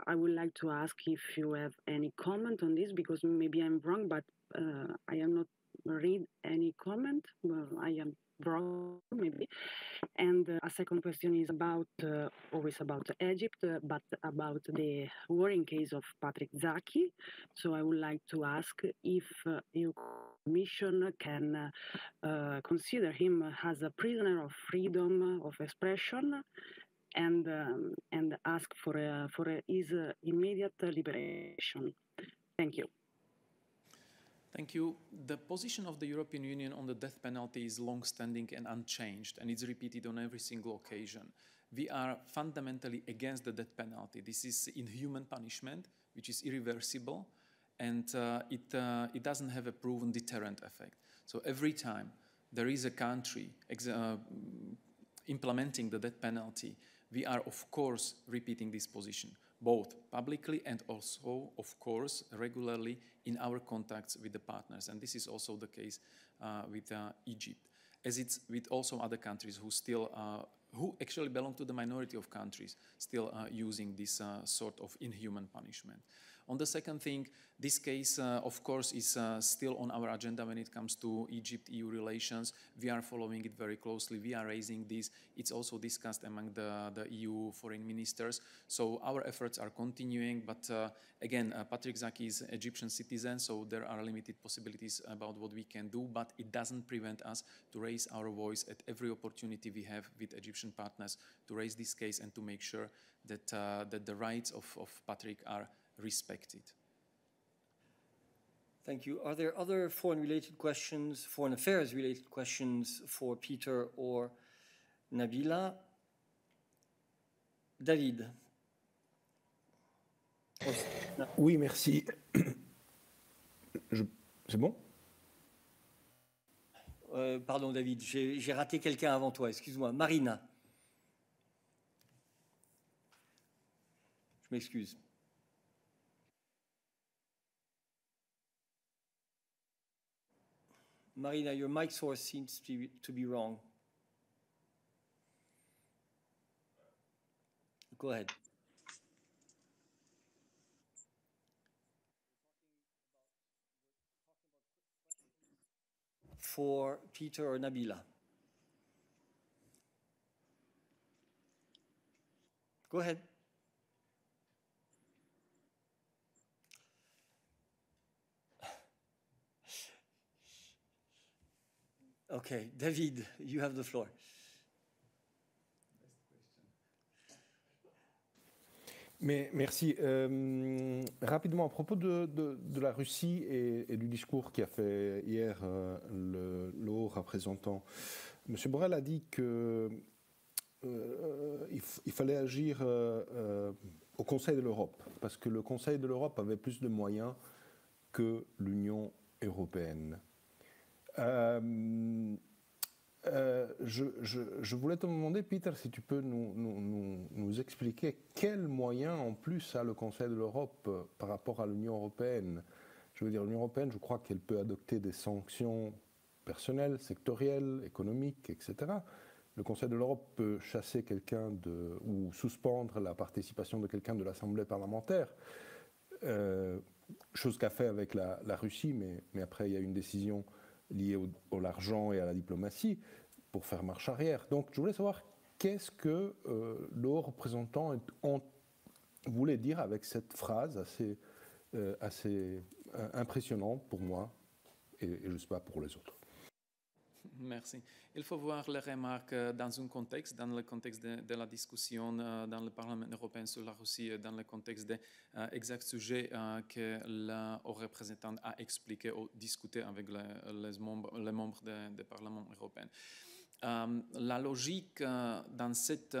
I would like to ask if you have any comment on this, because maybe I'm wrong, but I have not read any comment. Well, I am wrong, maybe. And a second question is about, always about Egypt, but about the worrying case of Patrick Zaki. So I would like to ask if your commission can consider him as a prisoner of freedom of expression, and ask for his immediate liberation. Thank you. Thank you. The position of the European Union on the death penalty is long-standing and unchanged, and it's repeated on every single occasion. We are fundamentally against the death penalty. This is inhuman punishment, which is irreversible, and it doesn't have a proven deterrent effect. So every time there is a country implementing the death penalty, we are, of course, repeating this position, both publicly and also, of course, regularly in our contacts with the partners. And this is also the case with Egypt, as it's with also other countries who still, who actually belong to the minority of countries, still using this sort of inhuman punishment. On the second thing, this case, of course, is still on our agenda when it comes to Egypt-EU relations. We are following it very closely. We are raising this. It's also discussed among the EU foreign ministers. So our efforts are continuing. But again, Patrick Zaki is an Egyptian citizen, so there are limited possibilities about what we can do. But it doesn't prevent us to raise our voice at every opportunity we have with Egyptian partners to raise this case and to make sure that, that the rights of Patrick are respected. Thank you. Are there other foreign-related questions, foreign affairs-related questions for Peter or Nabila? David. Oui, merci. C'est bon? Pardon, David, j'ai raté quelqu'un avant toi. Excuse-moi. Marina. Je m'excuse. Marina, your mic source seems to be wrong. Go ahead. For Peter or Nabila. Go ahead. Okay, David, you have the floor. Mais merci. Rapidement, à propos de la Russie et du discours qu'a fait hier le haut représentant, M. Borrell a dit qu'il fallait agir au Conseil de l'Europe, parce que le Conseil de l'Europe avait plus de moyens que l'Union européenne. Je voulais te demander, Peter, si tu peux nous expliquer quels moyens en plus a le Conseil de l'Europe par rapport à l'Union européenne. Je veux dire, l'Union européenne, je crois qu'elle peut adopter des sanctions personnelles, sectorielles, économiques, etc. Le Conseil de l'Europe peut chasser quelqu'un ou suspendre la participation de quelqu'un de l'Assemblée parlementaire, chose qu'a fait avec la Russie, mais après il y a une décision liée à l'argent et à la diplomatie pour faire marche arrière. Donc je voulais savoir qu'est-ce que le haut représentant voulait dire avec cette phrase assez impressionnante pour moi et je ne sais pas pour les autres. Merci. Il faut voir les remarques dans le contexte de la discussion dans le Parlement européen sur la Russie, dans le contexte des exacts sujets que le haut représentant a expliqué ou discuté avec les membres du Parlement européen. La logique dans cette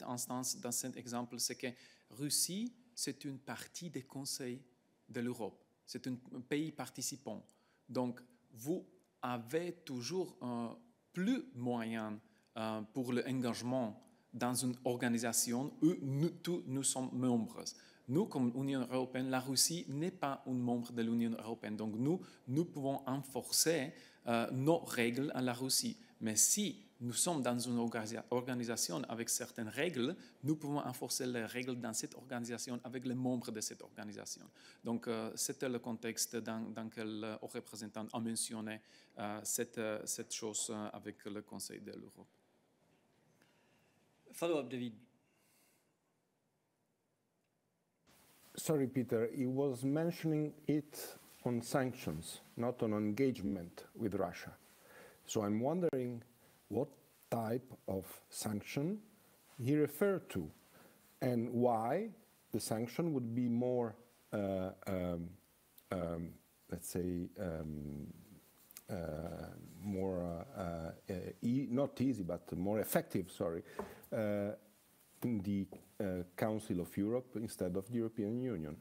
instance, dans cet exemple, c'est que Russie, c'est une partie des conseils de l'Europe. C'est un pays participant. Donc, vous avez toujours plus moyens pour l'engagement dans une organisation où nous sommes membres. Nous, comme Union européenne, la Russie n'est pas un membre de l'Union européenne. Donc, nous pouvons renforcer nos règles à la Russie. Mais si nous sommes dans une organisation avec certaines règles, nous pouvons renforcer les règles dans cette organisation avec les membres de cette organisation. Donc, c'était le contexte dans lequel le représentant a mentionné cette chose avec le Conseil de l'Europe. Follow-up, David. Sorry, Peter, he was mentioning it on sanctions, not on engagement with Russia. So I'm wondering what type of sanction he referred to and why the sanction would be more, let's say, more, not easy, but more effective, sorry, in the Council of Europe instead of the European Union.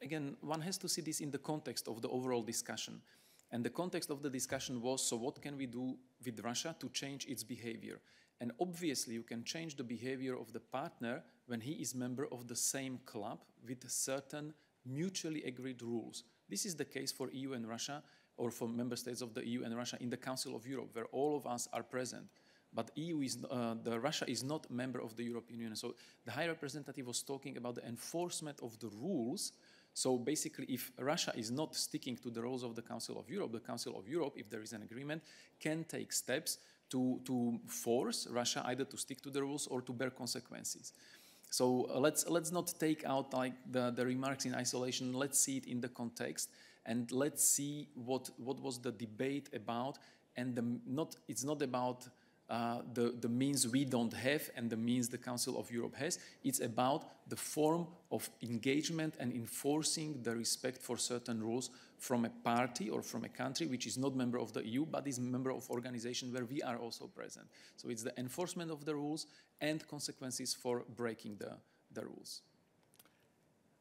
Again, one has to see this in the context of the overall discussion. And the context of the discussion was, so what can we do with Russia to change its behavior? And obviously, you can change the behavior of the partner when he is member of the same club with certain mutually agreed rules. This is the case for EU and Russia, or for member states of the EU and Russia in the Council of Europe, where all of us are present. But Russia is not a member of the European Union. So the High Representative was talking about the enforcement of the rules. So basically, if Russia is not sticking to the rules of the Council of Europe, the Council of Europe, if there is an agreement, can take steps to force Russia either to stick to the rules or to bear consequences. So let's not take out like the remarks in isolation. Let's see it in the context, and let's see what was the debate about. And it's not about the means we don't have and the means the Council of Europe has. It's about the form of engagement and enforcing the respect for certain rules from a party or from a country which is not member of the EU but is a member of organization where we are also present. So it's the enforcement of the rules and consequences for breaking the rules.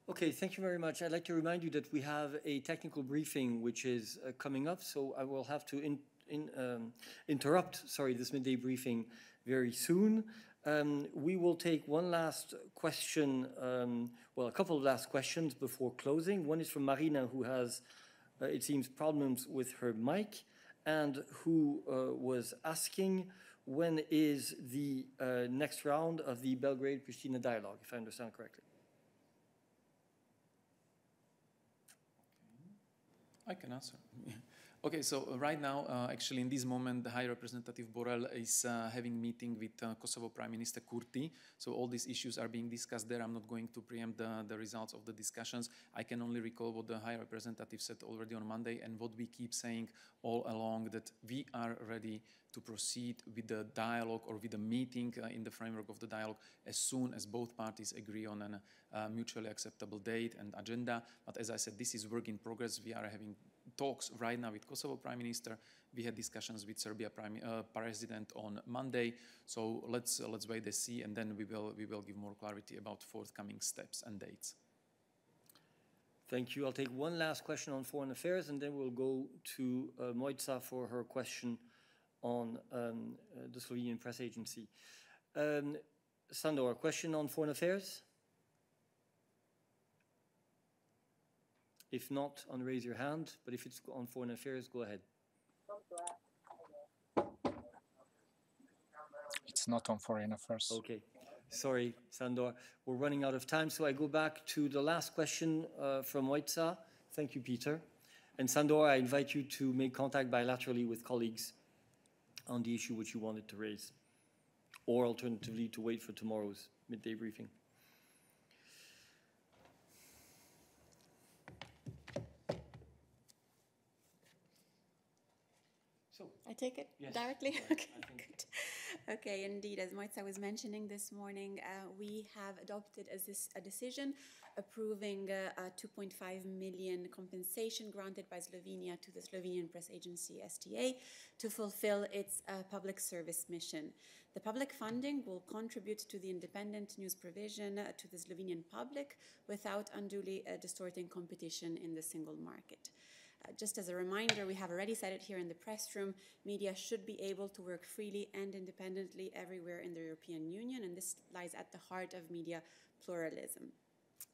Okay, thank you very much. I'd like to remind you that we have a technical briefing which is coming up, so I will have to interrupt this midday briefing very soon. We will take one last question, a couple of last questions before closing. One is from Marina, who has, it seems, problems with her mic, and who was asking when is the next round of the Belgrade-Pristina dialogue, if I understand correctly. I can answer. Okay, so right now, actually in this moment, the High Representative Borrell is having meeting with Kosovo Prime Minister Kurti. So all these issues are being discussed there. I'm not going to preempt the results of the discussions. I can only recall what the High Representative said already on Monday and what we keep saying all along, that we are ready to proceed with the dialogue or with the meeting in the framework of the dialogue as soon as both parties agree on a mutually acceptable date and agenda. But as I said, this is work in progress. We are having talks right now with Kosovo Prime Minister. We had discussions with Serbia President on Monday. So let's wait and see, and then we will give more clarity about forthcoming steps and dates. Thank you. I'll take one last question on foreign affairs, and then we'll go to Mojca for her question on the Slovenian press agency. Sandor, a question on foreign affairs? If not, raise your hand, but if it's on foreign affairs, go ahead. It's not on foreign affairs. Okay. Sorry, Sandor. We're running out of time, so I go back to the last question from Mojca. Thank you, Peter. And Sandor, I invite you to make contact bilaterally with colleagues on the issue which you wanted to raise, or alternatively to wait for tomorrow's midday briefing. I take it directly? Yes, okay, good. Okay, indeed, as Mojca was mentioning this morning, we have adopted a decision approving a 2.5 million compensation granted by Slovenia to the Slovenian press agency STA to fulfill its public service mission. The public funding will contribute to the independent news provision to the Slovenian public without unduly distorting competition in the single market. Just as a reminder, we have already said it here in the press room, media should be able to work freely and independently everywhere in the European Union, and this lies at the heart of media pluralism.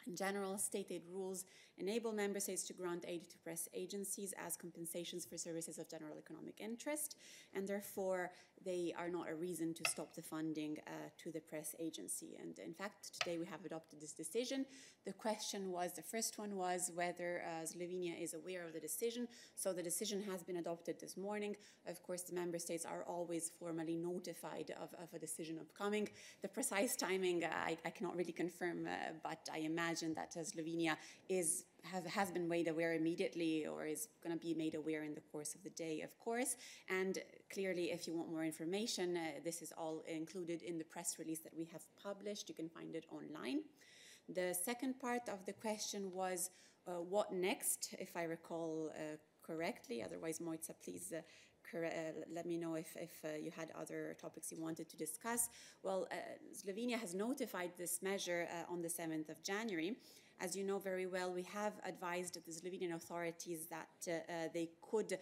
In general, state aid rules enable member states to grant aid to press agencies as compensations for services of general economic interest, and therefore they are not a reason to stop the funding to the press agency. And in fact, today we have adopted this decision. The first one was whether Slovenia is aware of the decision. So the decision has been adopted this morning. Of course, the member states are always formally notified of a decision upcoming. The precise timing, I cannot really confirm, but I imagine that Slovenia has been made aware immediately, or is going to be made aware in the course of the day, of course. And clearly, if you want more information, this is all included in the press release that we have published. You can find it online. The second part of the question was what next, if I recall correctly. Otherwise, Mojca, please let me know if you had other topics you wanted to discuss. Well, Slovenia has notified this measure on the 7th of January. As you know very well, we have advised the Slovenian authorities that they could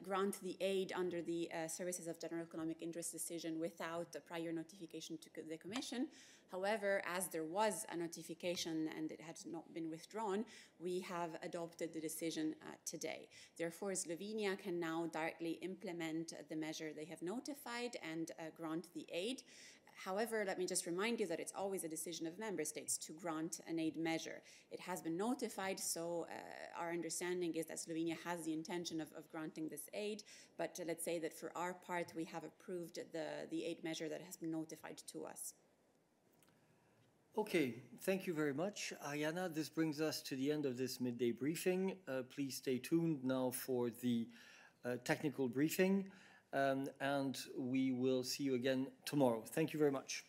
grant the aid under the Services of General Economic Interest decision without a prior notification to the Commission. However, as there was a notification and it had not been withdrawn, we have adopted the decision today. Therefore, Slovenia can now directly implement the measure they have notified and grant the aid. However, let me just remind you that it's always a decision of member states to grant an aid measure. It has been notified, so our understanding is that Slovenia has the intention of granting this aid, but let's say that for our part, we have approved the aid measure that has been notified to us. Okay, thank you very much, Ariana. This brings us to the end of this midday briefing. Please stay tuned now for the technical briefing. And we will see you again tomorrow. Thank you very much.